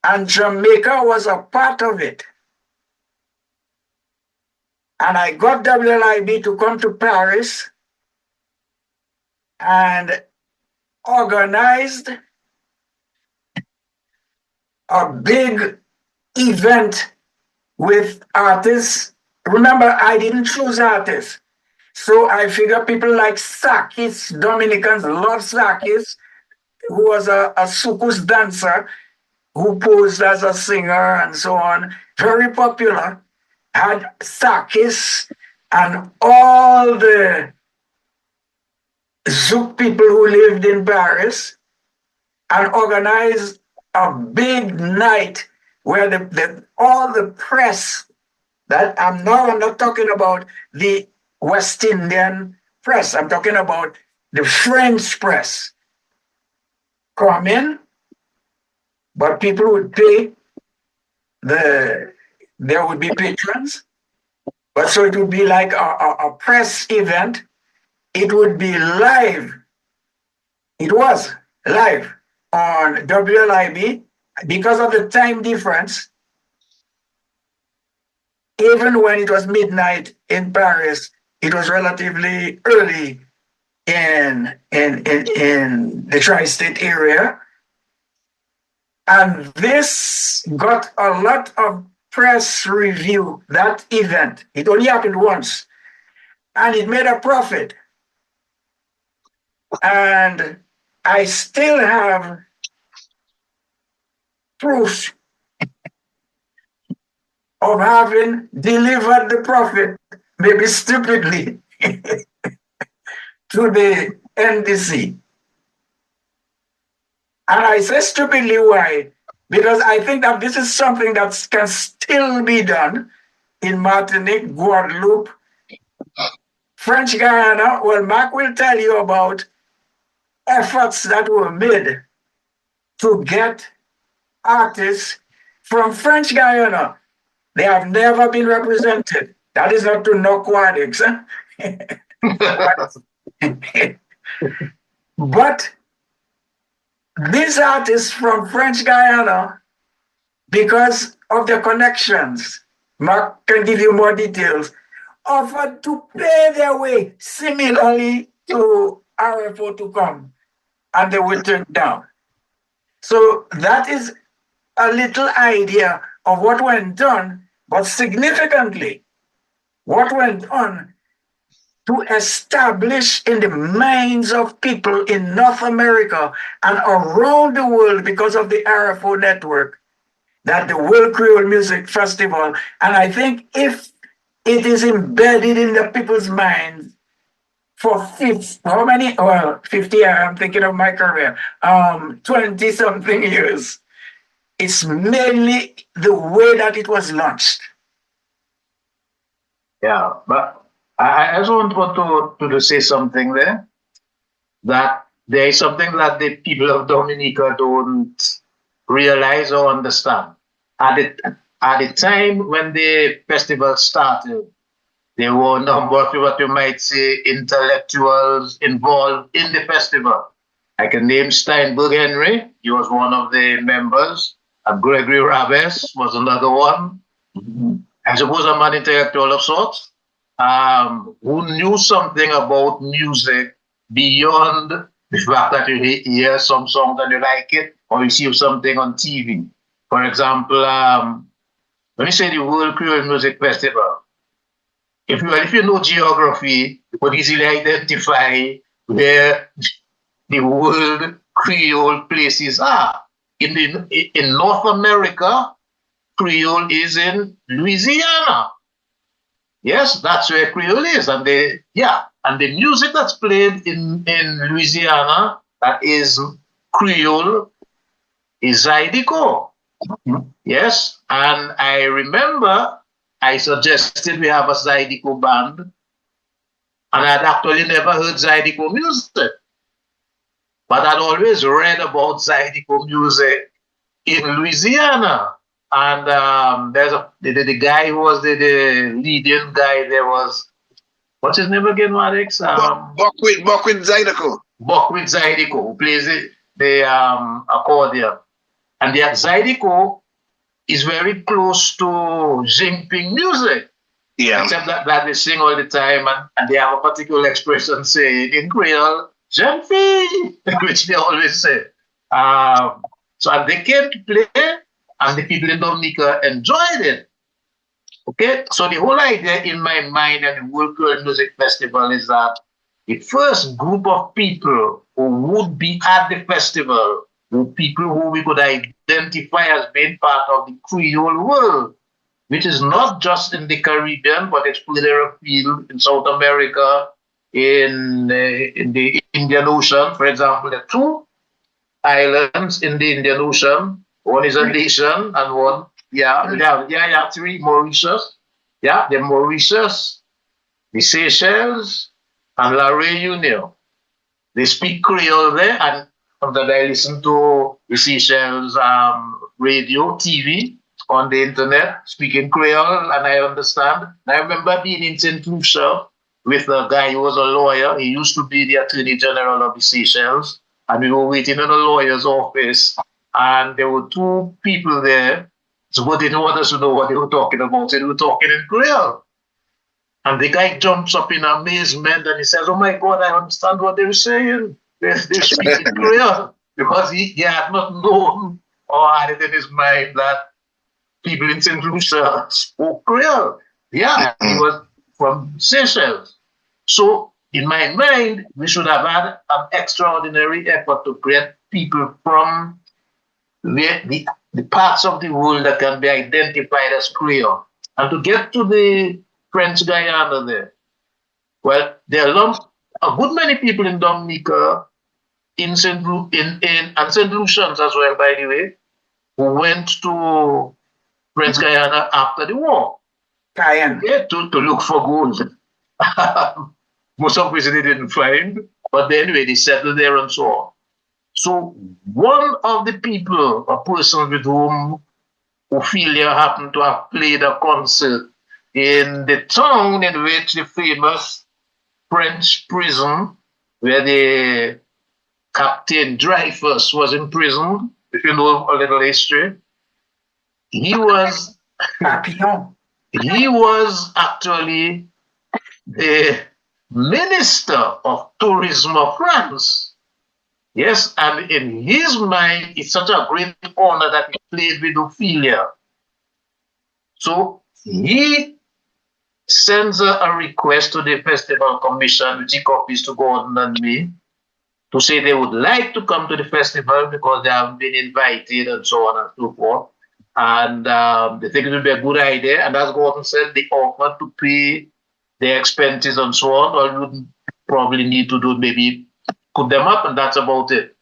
C: And Jamaica was a part of it. And I got WLIB to come to Paris and organized a big event with artists. Remember, I didn't choose artists. So I figure people like Sakis, Dominicans love Sakis, who was a soukous dancer who posed as a singer and so on, very popular, had Sakis and all the Zouk people who lived in Paris and organized a big night where all the press that I'm not talking about the West Indian press, I'm talking about the French press come in, but people would pay, there would be patrons, but so it would be like a press event. It would be live. It was live on WLIB because of the time difference. Even when it was midnight in Paris, it was relatively early in the tri-state area. And this got a lot of press review, that event. It only happened once. And it made a profit. And I still have proof of having delivered the profit, maybe stupidly, to the NDC. And I say stupidly, why? Because I think that this is something that can still be done in Martinique, Guadeloupe, French Guiana. Well, Mark will tell you about efforts that were made to get artists from French Guiana. They have never been represented. That is not to knock Quadix. But these artists from French Guiana, because of their connections, Mark can give you more details, offered to pay their way similarly to RFO to come, and they were turned down. So that is a little idea of what went on, but significantly, what went on to establish in the minds of people in North America and around the world because of the RFO network, that the World Creole Music Festival, and I think if it is embedded in the people's minds for 50, how many? Well, 50, I'm thinking of my career, 20 something years. It's mainly the way that it was launched.
B: Yeah, but I just want to say something there, that there is something that the people of Dominica don't realize or understand. At the time when the festival started, there were a number of what you might say intellectuals involved in the festival. I can name Steinberg Henry, he was one of the members, and Gregory Rabes was another one. I suppose I'm an intellectual of sorts, who knew something about music beyond the fact that you hear some songs and you like it, or you see something on TV. For example, when you say the World Creole Music Festival, if you know geography, you could easily identify where the world Creole places are. In North America, Creole is in Louisiana. Yes, that's where Creole is. And the music that's played in Louisiana that is Creole is Zydeco. Yes, and I remember I suggested we have a Zydeco band, and I'd actually never heard Zydeco music. But I'd always read about Zydeco music in Louisiana. And there's the guy who was the leading guy. There was, what's his name again, Maddox?
D: Buckwheat Zydeco.
B: Buckwheat Zydeco, who plays the accordion. And the Zydeco is very close to Jinping music.
D: Yeah.
B: Except that they sing all the time, and they have a particular expression saying in Creole, Jinping, which they always say. So and they came to play, and the people in Dominica enjoyed it. Okay, so the whole idea in my mind and the World Creole Music Festival is that the first group of people who would be at the festival were people who we could identify as being part of the Creole world, which is not just in the Caribbean, but it's further afield in South America, in the Indian Ocean. For example, there are two islands in the Indian Ocean. One is a nation, and one, three, Mauritius. Yeah, the Mauritius, the Seychelles, and La Réunion. They speak Creole there, and that I listen to the Seychelles radio, TV, on the internet, speaking Creole, and I understand. And I remember being in St. Lucia with a guy who was a lawyer. He used to be the Attorney General of the Seychelles, and we were waiting in a lawyer's office, and there were two people there, so they didn't want us to know what they were talking about, so they were talking in Creole. And the guy jumps up in amazement and he says, "Oh my God, I understand what they're saying. They're speaking Creole," because he had not known or had it in his mind that people in St. Lucia spoke Creole. Yeah, he was from Seychelles. So in my mind, we should have had an extraordinary effort to get people from the parts of the world that can be identified as Creole. And to get to the French Guiana there, well, there are a good many people in Dominica, and St. Lucians as well, by the way, who went to French Guiana after the war.
C: Cayenne.
B: Yeah, to look for gold. Most of which they didn't find, but anyway, they settled there and so on. So one of the people, a person with whom Ophelia happened to have played a concert in the town in which the famous French prison, where the Captain Dreyfus was imprisoned, if you know a little history, he was actually the Minister of Tourism of France. Yes, and in his mind, it's such a great honor that he played with Ophelia. So he sends a request to the Festival Commission, which he copies to Gordon and me, to say they would like to come to the festival because they haven't been invited and so on and so forth. And they think it would be a good idea. And as Gordon said, they offered to pay their expenses and so on. All you would probably need to do maybe put them up, and that's about it.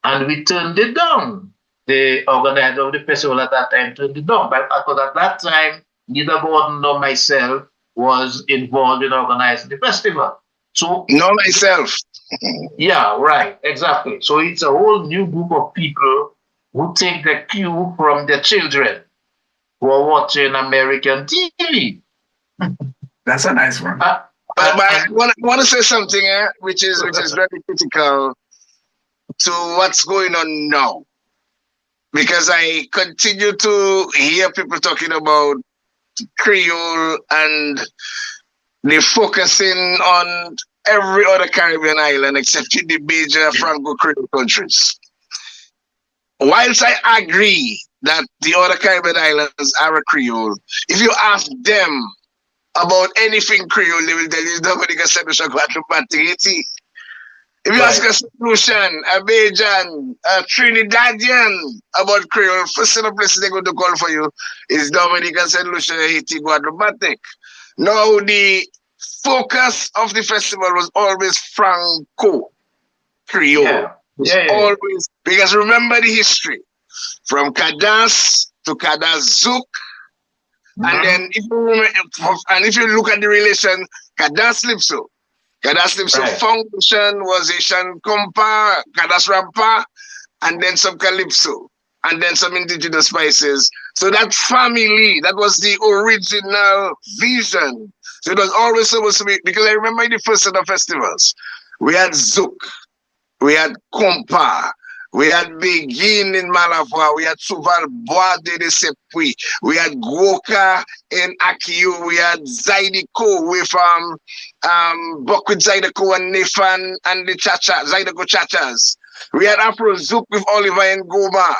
B: And we turned it down. The organizer of the festival at that time turned it down. Because at that time, neither Gordon nor myself was involved in organizing the festival. So,
D: Know myself.
B: yeah, right, exactly. So it's a whole new group of people who take the cue from their children who are watching American TV.
C: That's a nice one.
D: But I want to say something which is very critical to what's going on now. Because I continue to hear people talking about Creole and they're focusing on every other Caribbean island except in the major Franco-Creole countries. Whilst I agree that the other Caribbean islands are a Creole, if you ask them about anything Creole, they will tell you Dominica, St. Lucia, Guadeloupe, Haiti. If you ask a Lucian, a Bajan, a Trinidadian about Creole, first set of places they're going to call for you is Dominica, St. Lucia, Haiti, Guadeloupe. Now, the focus of the festival was always Franco Creole.
B: Yeah.
D: Always, because remember the history from Kadas to Kadas Zouk. And then if you look at the relation, Kadas Lipso. Kadas Lipso Foundation was Asian Compa, Kadas Rampa, and then some Calypso, and then some indigenous spices. So that family, that was the original vision. So it was always supposed to be, because I remember in the first set of festivals, we had Zouk, we had Compa, we had Begin in Malavoie, we had Souval Bois de Sepui, we had Gwoka in Akiu, we had Zaidiko with Bokwit Zaidiko and Nefan and the Zaidiko Chachas. We had Afro Zouk with Oliver and Goma.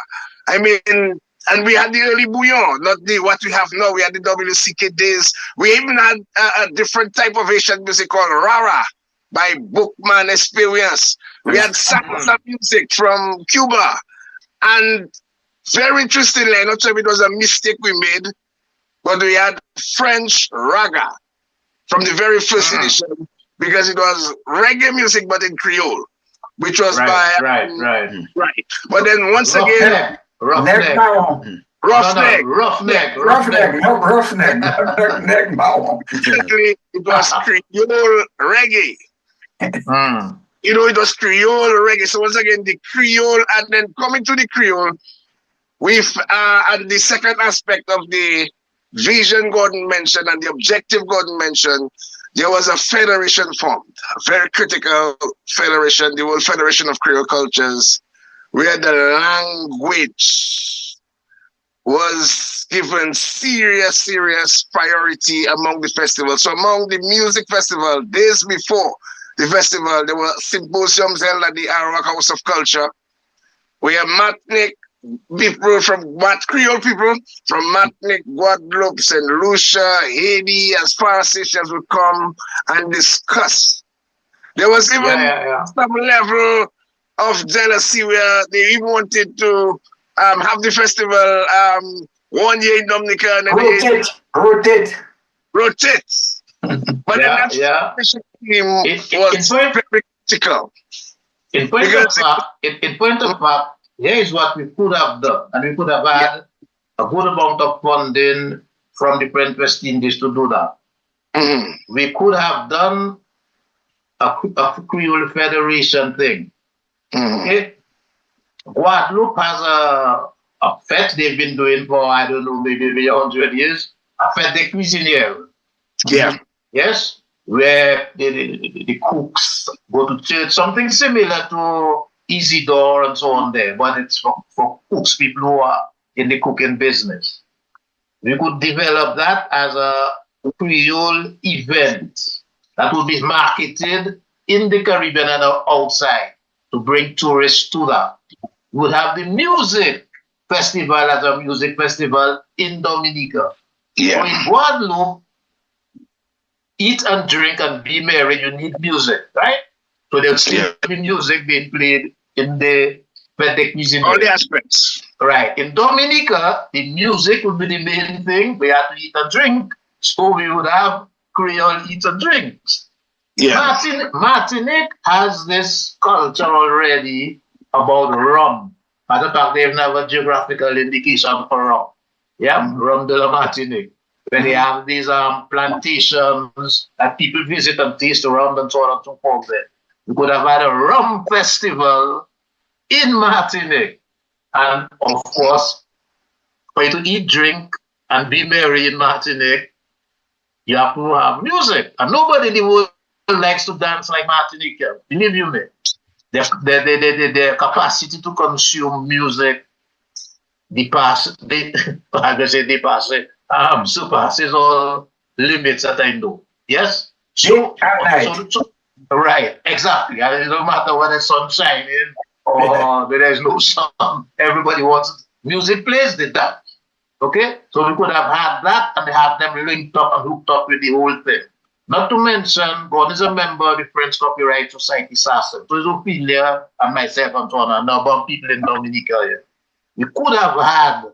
D: I mean, and we had the early bouillon, not what we have now. We had the WCK days. We even had a different type of Asian music called Rara by Bookman Experience. We had salsa music from Cuba. And very interestingly, I'm not sure if it was a mistake we made, but we had French raga from the very first edition because it was reggae music but in Creole, which was
B: right.
D: But then once again,
C: Roughneck.
D: Roughneck. It was Creole reggae. You know, it was Creole reggae. So once again, the Creole, and then coming to the Creole, with and the second aspect of the vision Gordon mentioned and the objective Gordon mentioned, there was a federation formed, a very critical federation, the World Federation of Creole Cultures, where the language was given serious priority among the festival. So among the music festival, days before the festival, there were symposiums held at the Arawak House of Culture, where Martinique people from Creole people from Martinique, Guadeloupe, St. Lucia, Haiti, as far as Seychelles would come and discuss. There was even some level of jealousy where they even wanted to have the festival 1 year in Dominica and then
C: rotate.
D: But the was very critical.
B: In point of fact, here is what we could have done, and we could have had a good amount of funding from different West Indies to do that. We could have done a Creole Federation thing. Okay? Guadeloupe has a fete they've been doing for, I don't know, maybe 100 years, a fete de cuisinière.
D: Yeah.
B: Yes? Where the cooks go to church, something similar to Isidore and so on there, but it's for cooks, people who are in the cooking business. We could develop that as a Creole event that would be marketed in the Caribbean and outside to bring tourists to that. We would have the music festival as a music festival in Dominica.
D: Yeah.
B: So in Guadeloupe, eat and drink and be merry, you need music, right? So there'll still be music being played in the Fête de Cuisine.
D: All the aspects.
B: Right. In Dominica, the music would be the main thing. We have to eat and drink. So we would have Creole eat and drinks.
D: Yeah.
B: Martinique has this culture already about rum. Matter of fact, they have a geographical indication for rum. Yeah, rum de la Martinique. where they have these plantations that people visit and taste around and so on and so forth there. We could have had a rum festival in Martinique. And of course, for you to eat, drink, and be merry in Martinique, you have to have music. And nobody in the world likes to dance like Martinique. Believe you me. Their capacity to consume music surpasses all limits that I know. Yes? So, right, exactly. And it doesn't matter whether the sun's shining or there is no sun. Everybody wants music plays, they dance. Okay? So we could have had that and have them linked up and hooked up with the whole thing. Not to mention, God is a member of the French Copyright Society, SACEM. So his Ophelia and myself and so on, and a number of people in Dominica here. We could have had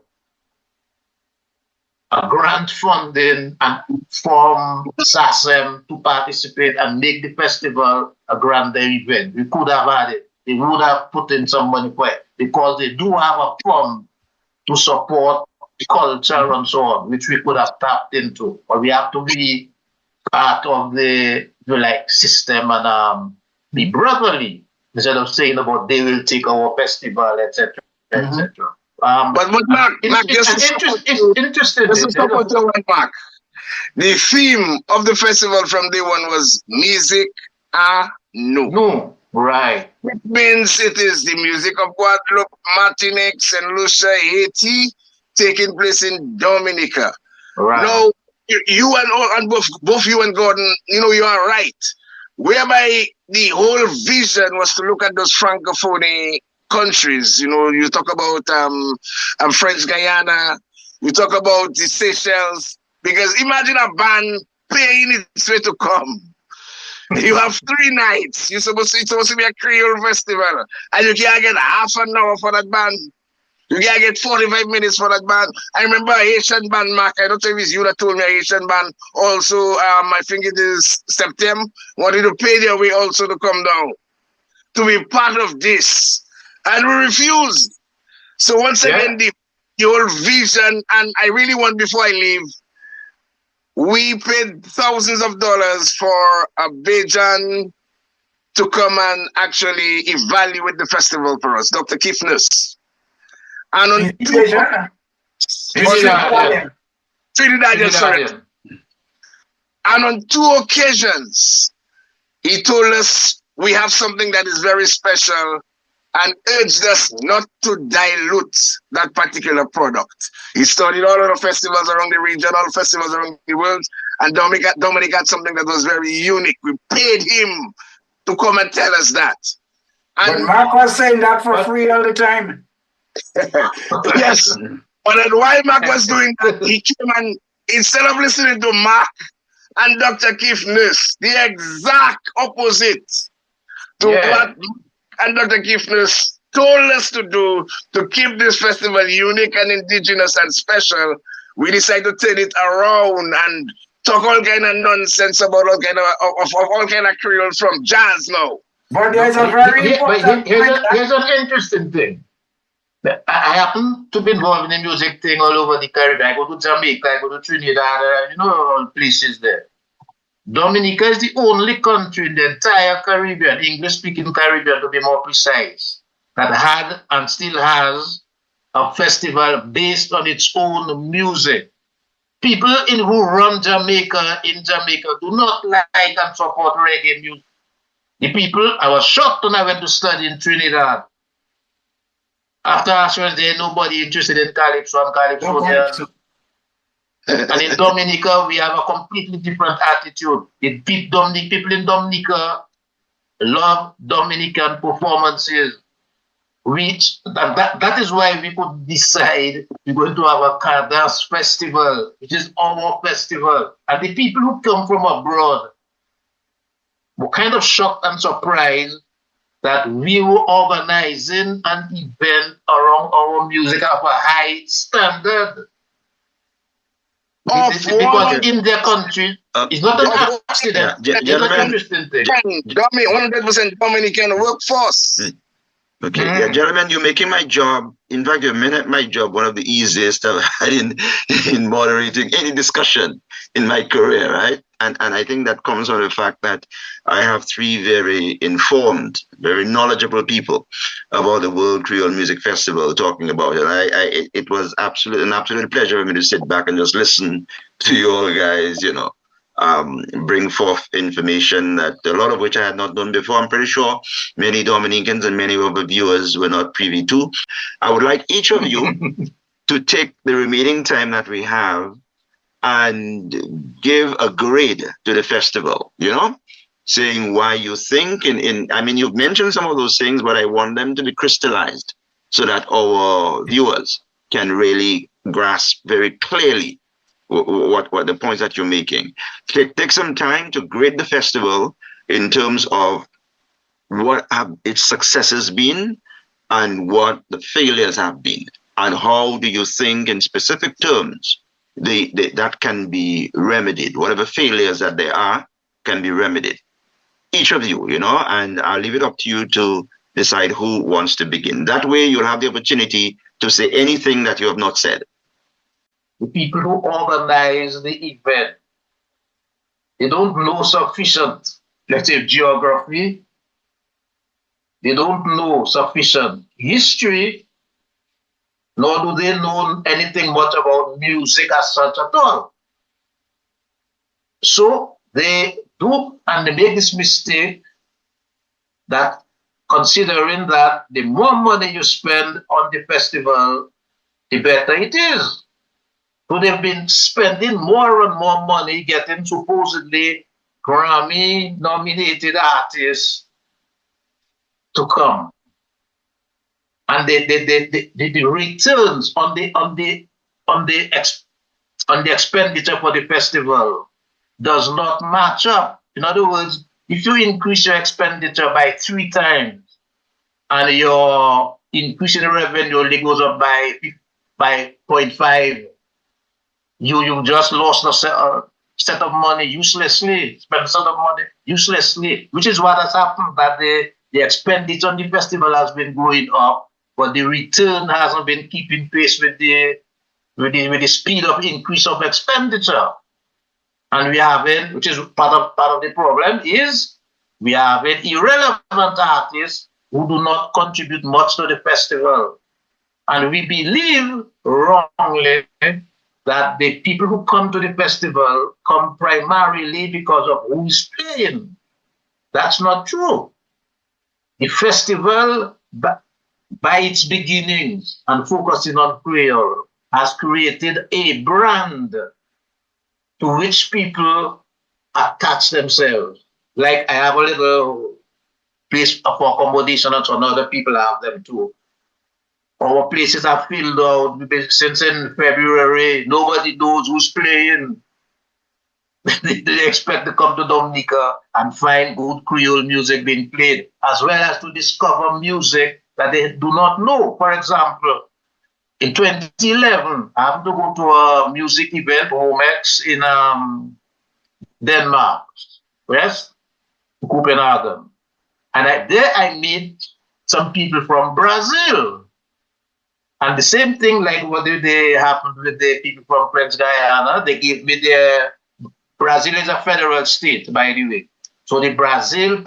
B: a grant funding and from SACEM to participate and make the festival a grand event. We could have had it. They would have put in some money for it because they do have a fund to support culture and so on, which we could have tapped into. But we have to be part of the system and be brotherly instead of saying about they will take our festival, etc., etc.
D: But Mark,
B: it's interesting.
D: Mark. The theme of the festival from day one was music no.
B: No, right.
D: It means it is the music of Guadeloupe, Martinique, St. Lucia, Haiti, taking place in Dominica.
B: Right.
D: Now, you and both you and Gordon, you are right. Whereby the whole vision was to look at those francophone countries. You talk about French Guyana, you talk about the Seychelles, because imagine a band paying its way to come. You have 3 nights. It's supposed to be a Creole festival, and you can't get half an hour for that band. You can't get 45 minutes for that band. I remember a Haitian band, Mark. I don't know if it's you that told me a Haitian band. Also, I think it is September, wanted to pay their way also to come down to be part of this. And we refused. So once again, the whole vision, and I really want, before I leave, we paid thousands of dollars for a Bajan to come and actually evaluate the festival for us, Dr. Keith Nurse. And on And on 2 occasions, he told us we have something that is very special and urged us not to dilute that particular product. He studied all of the festivals around the region, all festivals around the world, and Dominic had something that was very unique. We paid him to come and tell us that. And
C: but Mark was saying that for free all the time.
D: Yes, but then while Mark was doing that, he came and instead of listening to Mark and Dr. Keith Nurse, the exact opposite to what Mark and Dr. Keith Nurse told us to do to keep this festival unique and indigenous and special, we decided to turn it around and talk all kind of nonsense about all kind of Creole from jazz now.
C: But there's a very important
B: here's an interesting thing. I happen to be involved in the music thing all over the Caribbean. I go to Jamaica, I go to Trinidad, all places there. Dominica is the only country in the entire Caribbean, English-speaking Caribbean to be more precise, that had and still has a festival based on its own music. People who run Jamaica in Jamaica do not like and support reggae music. The people, I was shocked when I went to study in Trinidad. After Ashwell, there nobody interested in Calypso and Calypso. And in Dominica, we have a completely different attitude. People in Dominica love Dominican performances. That is why we could decide we're going to have a Cardas festival, which is our festival. And the people who come from abroad were kind of shocked and surprised that we were organizing an event around our music of a high standard. Because in their country, it's not an accident. It's an interesting thing.
D: 100% Dominican workforce.
A: Okay, yeah, gentlemen, you're making my job. In fact, you've made my job one of the easiest I've had in moderating any discussion in my career, right? And I think that comes from the fact that I have three very informed, very knowledgeable people about the World Creole Music Festival talking about it. It was an absolute pleasure for me to sit back and just listen to you all guys, bring forth information that a lot of which I had not done before. I'm pretty sure many Dominicans and many of the viewers were not privy to. I would like each of you to take the remaining time that we have and give a grade to the festival, saying why you think I mean, you've mentioned some of those things, but I want them to be crystallized so that our viewers can really grasp very clearly what the points that you're making. Take some time to grade the festival in terms of what have its successes been and what the failures have been, and how do you think in specific terms that can be remedied. Whatever failures that there are can be remedied. Each of you, and I'll leave it up to you to decide who wants to begin. That way you'll have the opportunity to say anything that you have not said.
B: The people who organize the event, they don't know sufficient, let's say, geography. They don't know sufficient history, nor do they know anything much about music as such at all. So they do, and they make this mistake that considering that the more money you spend on the festival, the better it is. So they've been spending more and more money getting supposedly Grammy-nominated artists to come, and the returns on the expenditure for the festival does not match up. In other words, if you increase your expenditure by 3 times and your increase in revenue only goes up by 0.5, you just lost a set of money uselessly, spent a set of money uselessly, which is what has happened, that the expenditure on the festival has been going up, but the return hasn't been keeping pace with the speed of increase of expenditure. And we have it, which is part of the problem, is we have irrelevant artists who do not contribute much to the festival. And we believe wrongly that the people who come to the festival come primarily because of who is playing. That's not true. The festival, by its beginnings and focusing on Creole, has created a brand to which people attach themselves. Like I have a little place for accommodation, and some other people have them too. Our places are filled out since in February. Nobody knows who's playing. They expect to come to Dominica and find good Creole music being played, as well as to discover music that they do not know. For example, in 2011, I happened to go to a music event, Homex, in Denmark, yes, Copenhagen. And there I meet some people from Brazil. And the same thing, like what they happened with the people from French Guyana, they gave me Brazil is a federal state, by the way. So the Brazilian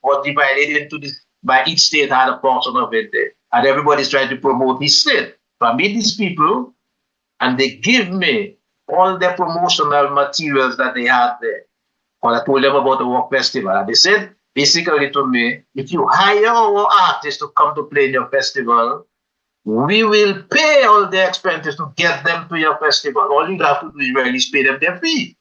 B: was divided into this, by each state had a portion of it there. And everybody's trying to promote his state. So I meet these people, and they give me all their promotional materials that they had there. Well, I told them about the Work Festival. And they said, basically to me, if you hire our artists to come to play in your festival, we will pay all their expenses to get them to your festival. All you have to do is really pay them their fee.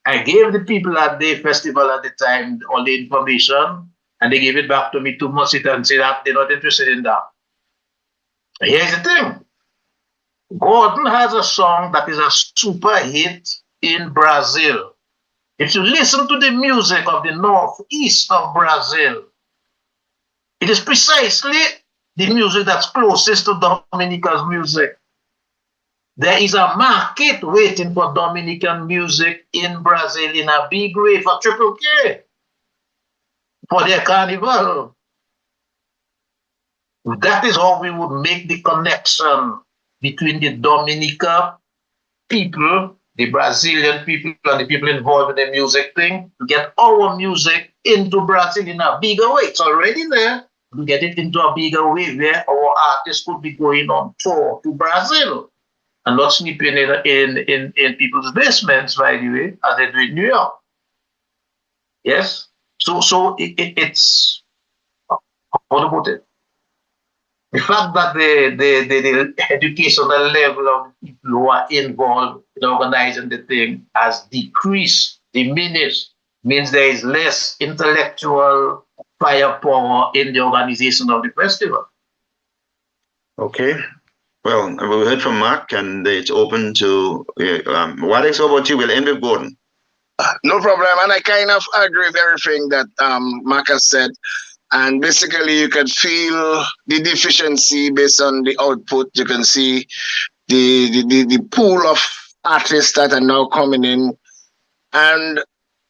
B: I gave the people at the festival at the time all the information, and they gave it back to me 2 months later and said that they're not interested in that. Here's the thing. Gordon has a song that is a super hit in Brazil. If you listen to the music of the northeast of Brazil, it is precisely the music that's closest to Dominica's music. There is a market waiting for Dominican music in Brazil in a big way for Triple K, for their carnival. That is how we would make the connection between the Dominica people, the Brazilian people, and the people involved in the music thing, to get our music into Brazil in a bigger way. It's already there. To get it into a bigger way where our artists could be going on tour to Brazil and not sleeping in people's basements, by the way, as they do in New York. Yes? So it's, what about it? The fact that the educational level of people who are involved in organizing the thing has decreased, diminished, means there is less intellectual firepower in the organization of the festival.
A: Okay. Well, we heard from Mark, and it's open to Wadix. How about you? We'll end with Gordon.
D: No problem. And I kind of agree with everything that Mark has said. And basically, you can feel the deficiency based on the output. You can see the pool of artists that are now coming in. And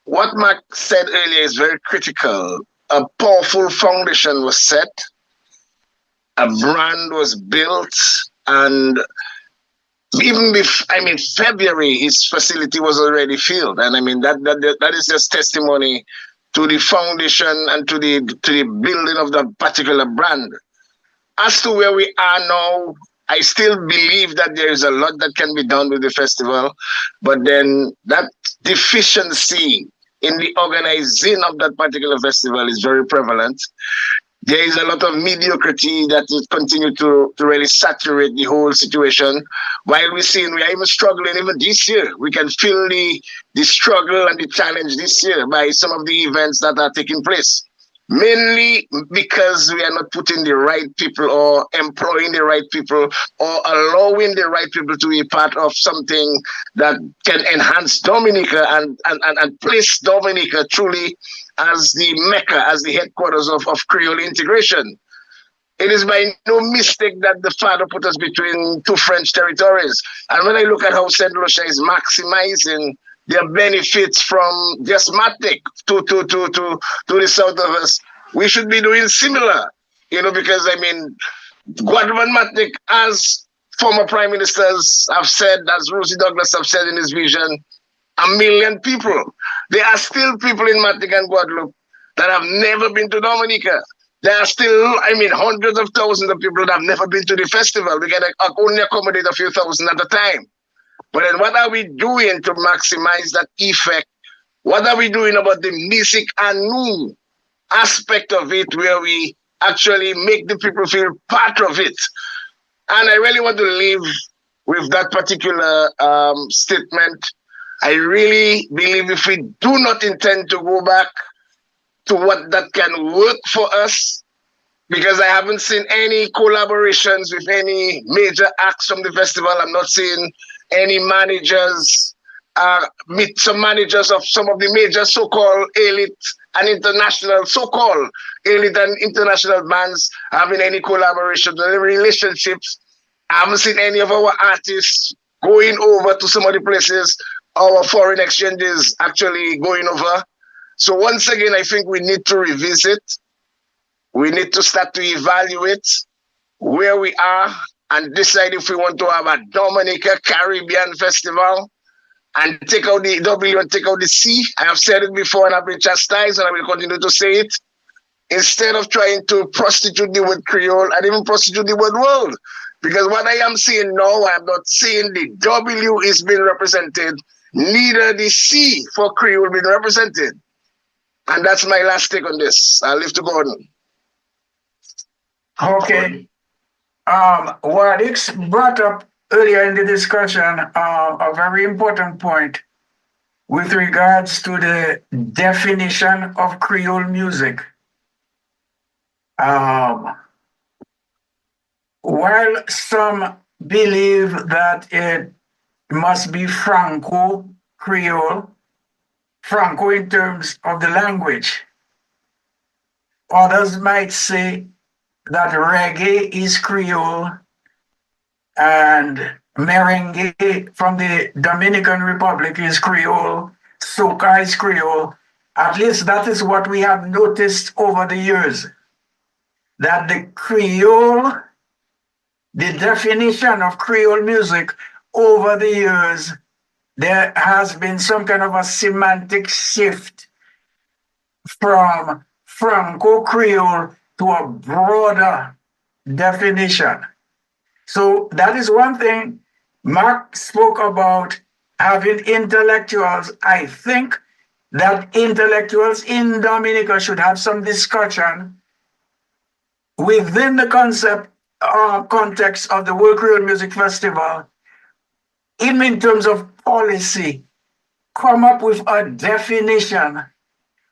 D: what Mark said earlier is very critical. A powerful foundation was set. A brand was built. And even February, his facility was already filled. And I mean, that is just testimony to the foundation and to the building of the particular brand. As to where we are now, I still believe that there is a lot that can be done with the festival, but then that deficiency in the organizing of that particular festival is very prevalent. There is a lot of mediocrity that is continue to really saturate the whole situation. While we are even struggling even this year. We can feel the struggle and the challenge this year by some of the events that are taking place. Mainly because we are not putting the right people or employing the right people or allowing the right people to be part of something that can enhance Dominica and place Dominica truly as the Mecca, as the headquarters of Creole integration. It is by no mistake that the Father put us between two French territories. And when I look at how St. Lucia is maximizing their benefits from just Matic to the south of us, we should be doing similar, because Guadeloupe Matic, as former prime ministers have said, as Rosie Douglas have said in his vision, 1 million people. There are still people in Matic and Guadeloupe that have never been to Dominica. There are still, hundreds of thousands of people that have never been to the festival. We can only accommodate a few thousand at a time. But then what are we doing to maximize that effect? What are we doing about the music and new aspect of it where we actually make the people feel part of it? And I really want to leave with that particular statement. I really believe if we do not intend to go back to what that can work for us, because I haven't seen any collaborations with any major acts from the festival. I'm not seeing any managers, meet some managers of some of the major so-called elite and international, so-called elite and international bands having any collaboration, any relationships. I haven't seen any of our artists going over to some of the places our foreign exchanges actually going over. So once again, I think we need to revisit. We need to start to evaluate where we are and decide if we want to have a Dominica Caribbean Festival and take out the W and take out the C. I have said it before and I've been chastised and I will continue to say it. Instead of trying to prostitute the word Creole and even prostitute the word world. Because what I am seeing now, I am not seeing the W is being represented, neither the C for Creole being represented. And that's my last take on this. I'll leave to Gordon.
C: Okay. Wadix brought up earlier in the discussion a very important point with regards to the definition of Creole music. While some believe that it must be Franco-Creole, Franco in terms of the language, others might say that reggae is Creole and merengue from the Dominican Republic is Creole, soca is Creole. At least that is what we have noticed over the years. that the Creole, the definition of Creole music over the years, there has been some kind of a semantic shift from Franco-Creole to a broader definition. So that is one thing. Mark spoke about having intellectuals. I think that intellectuals in Dominica should have some discussion within the context of the World Creole Music Festival, even in terms of policy, come up with a definition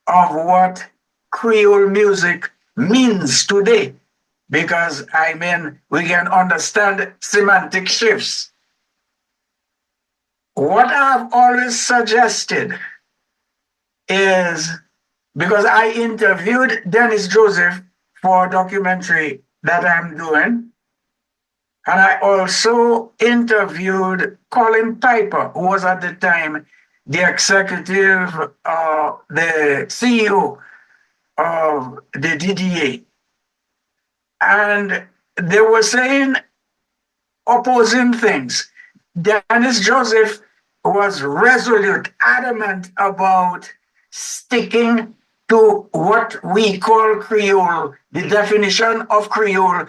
C: of what Creole music means today. Because, I mean, we can understand semantic shifts. What I've always suggested is, because I interviewed Dennis Joseph for a documentary that I'm doing, and I also interviewed Colin Piper, who was at the time the executive, the CEO of the DDA. And they were saying opposing things. Dennis Joseph was resolute, adamant about sticking to what we call Creole, the definition of Creole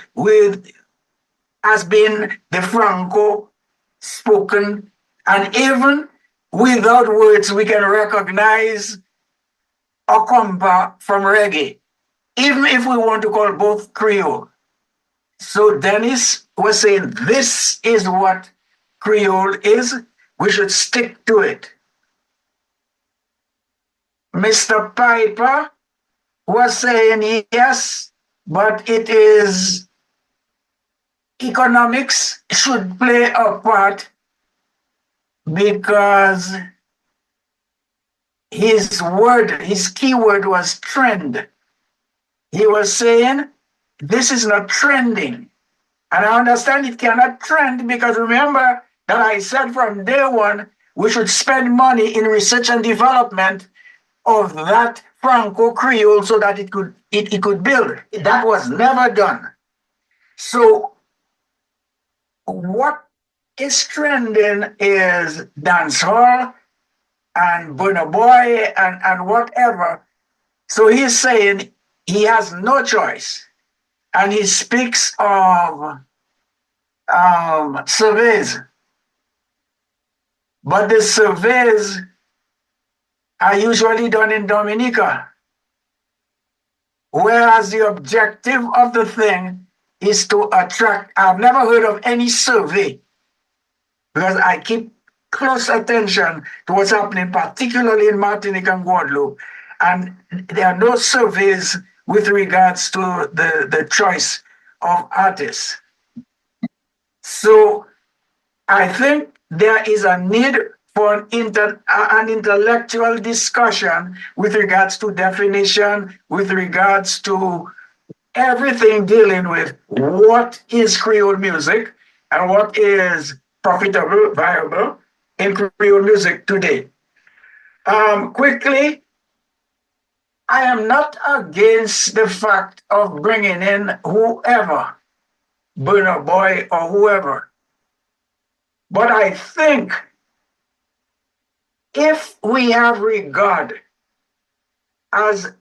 C: has been the Franco spoken, and even without words, we can recognize a compa from reggae, even if we want to call both Creole. So Dennis was saying, this is what Creole is. We should stick to it. Mr. Piper was saying, yes, but it is economics should play a part, because his key word was trend. He was saying, this is not trending. And I understand it cannot trend, because remember that I said from day one, we should spend money in research and development of that Franco-Creole so that it could build. That was never done. So what is trending is dancehall and Burna Boy and whatever. So he's saying he has no choice. And he speaks of surveys. But the surveys are usually done in Dominica, whereas the objective of the thing is to attract. I've never heard of any survey, because I keep close attention to what's happening, particularly in Martinique and Guadeloupe, and there are no surveys with regards to the choice of artists. So I think there is a need for an intellectual discussion with regards to definition, with regards to everything dealing with what is Creole music and what is profitable, viable in Creole music today. Quickly, I am not against the fact of bringing in whoever, Burna Boy or whoever. But I think if we have regard, as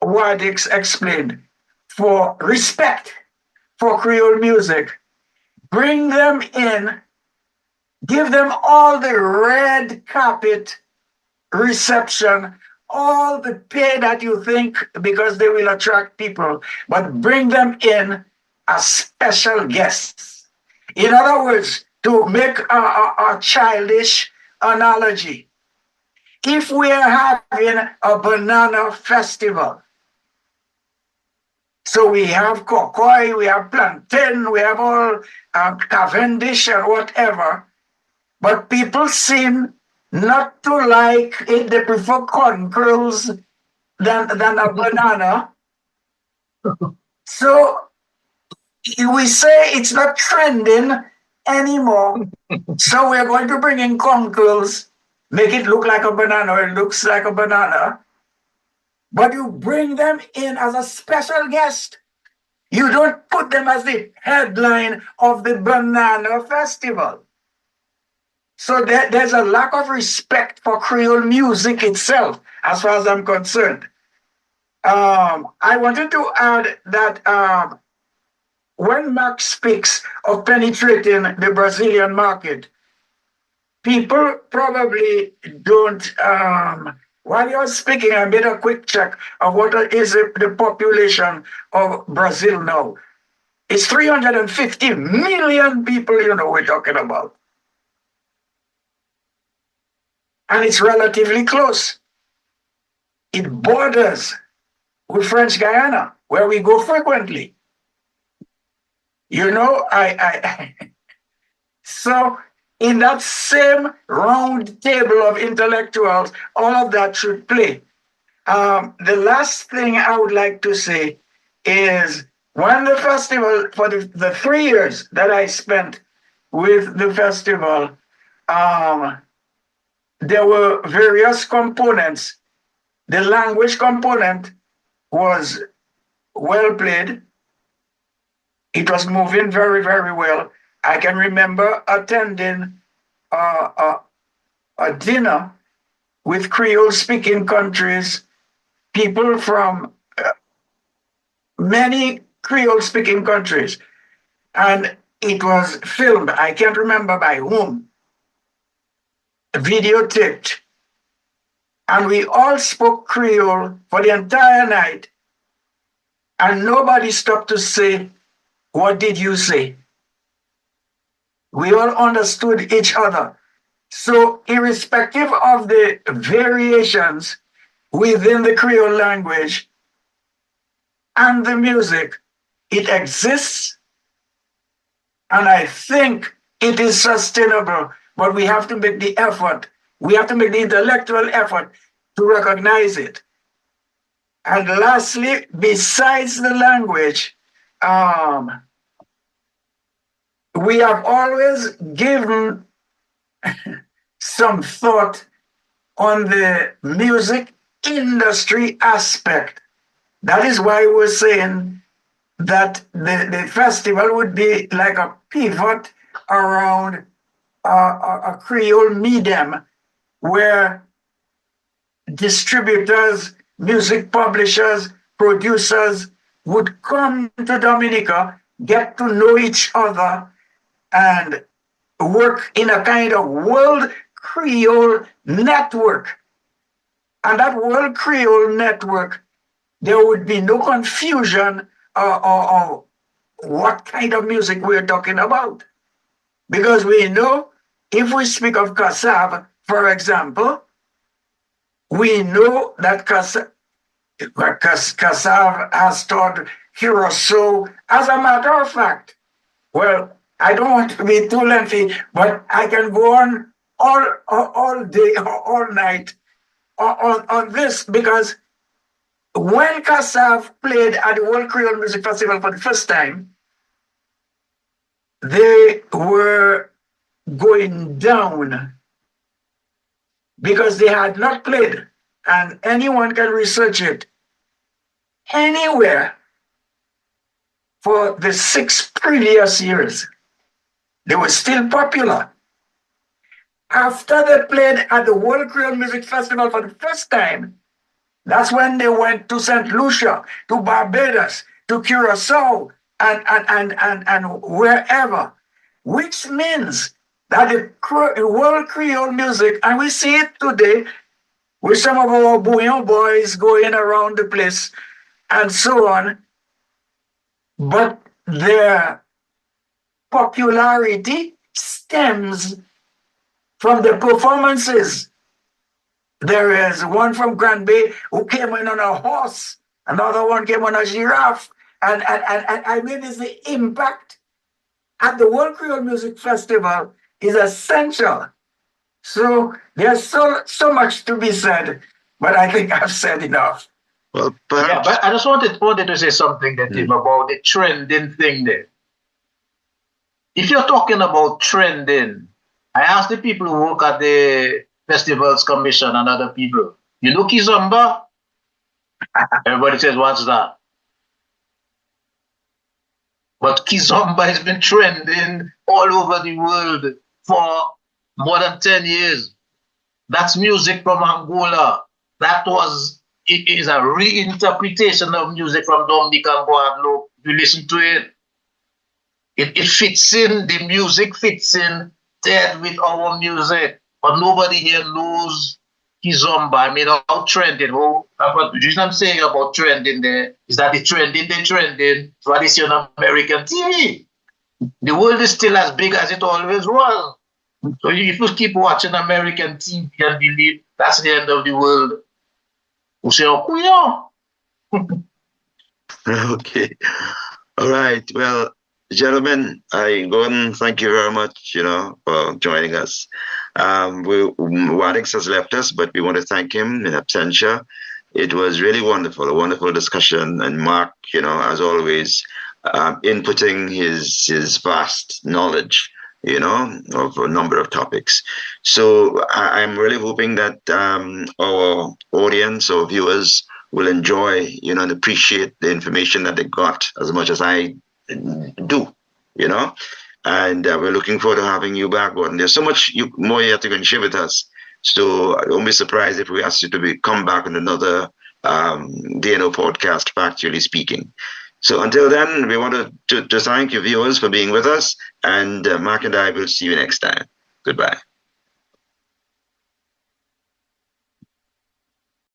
C: Wadix explained, for respect for Creole music, bring them in, give them all the red carpet reception, all the pay that you think, because they will attract people, but bring them in as special guests. In other words, to make a childish analogy, if we are having a banana festival, so we have cocoy, we have plantain, we have all Cavendish or whatever, but people seem not to like it. They prefer corn kernels than a banana. So we say it's not trending anymore. So we're going to bring in corn kernels, make it look like a banana, or it looks like a banana. But you bring them in as a special guest. You don't put them as the headline of the Banana Festival. So there's a lack of respect for Creole music itself, as far as I'm concerned. I wanted to add that when Max speaks of penetrating the Brazilian market, people probably don't. While you're speaking, I made a quick check of what is the population of Brazil now. It's 350 million people, we're talking about. And it's relatively close. It borders with French Guiana, where we go frequently. So in that same round table of intellectuals, all of that should play. The last thing I would like to say is when the festival, for the 3 years that I spent with the festival, there were various components. The language component was well played. It was moving very, very well. I can remember attending a dinner with Creole-speaking countries, people from many Creole-speaking countries, and it was filmed. I can't remember by whom, videotaped, and we all spoke Creole for the entire night, and nobody stopped to say, "What did you say?" We all understood each other. So irrespective of the variations within the Creole language and the music, it exists, and I think it is sustainable, but we have to make the effort. We have to make the intellectual effort to recognize it. And lastly, besides the language, we have always given some thought on the music industry aspect. That is why we're saying that the festival would be like a pivot around a Creole medium where distributors, music publishers, producers would come to Dominica, get to know each other, and work in a kind of World Creole network. And that World Creole network, there would be no confusion or what kind of music we're talking about. Because we know if we speak of Kassav, for example, we know that Kassav has taught Curacao. As a matter of fact, well, I don't want to be too lengthy, but I can go on all day or all night on this, because when Kassav played at the World Creole Music Festival for the first time, they were going down because they had not played, and anyone can research it, anywhere for the 6 previous years. They were still popular. After they played at the World Creole Music Festival for the first time, that's when they went to St. Lucia, to Barbados, to Curacao, and wherever, which means that the World Creole music, and we see it today with some of our bouillon boys going around the place and so on, but their popularity stems from the performances. There is one from Grand Bay who came in on a horse, another one came on a giraffe, and I mean, it's the impact at the World Creole Music Festival is essential. So there's so much to be said, but I think I've said enough.
A: Well, perhaps.
B: Yeah, but I just wanted to say something that about the trending thing there. If you're talking about trending, I asked the people who work at the Festivals Commission and other people, you know Kizomba? Everybody says, what's that? Kizomba has been trending all over the world for more than 10 years. That's music from Angola. It is a reinterpretation of music from Dominican Guadeloupe. You listen to it, it fits in, the music fits in dead with our music. But nobody here knows Kizomba. I mean, how trending, the reason I'm saying about trending there is that the trending, is what they see on American TV. The world is still as big as it always was. So if you keep watching American TV and believe that's the end of the world, we say, oh,
A: Okay. All right. Well, gentlemen, Gordon, thank you very much, for joining us. Wadix has left us, but we want to thank him in absentia. It was really wonderful, a wonderful discussion. And Mark, as always, inputting his vast knowledge, of a number of topics. So I'm really hoping that our audience or viewers will enjoy, and appreciate the information that they got as much as I do, And we're looking forward to having you back, Gordon. There's so much more you have to go and share with us. So don't be surprised if we ask you to come back on another DNO podcast, Factually Speaking. So until then, we want to thank you viewers for being with us, and Mark and I will see you next time. Goodbye.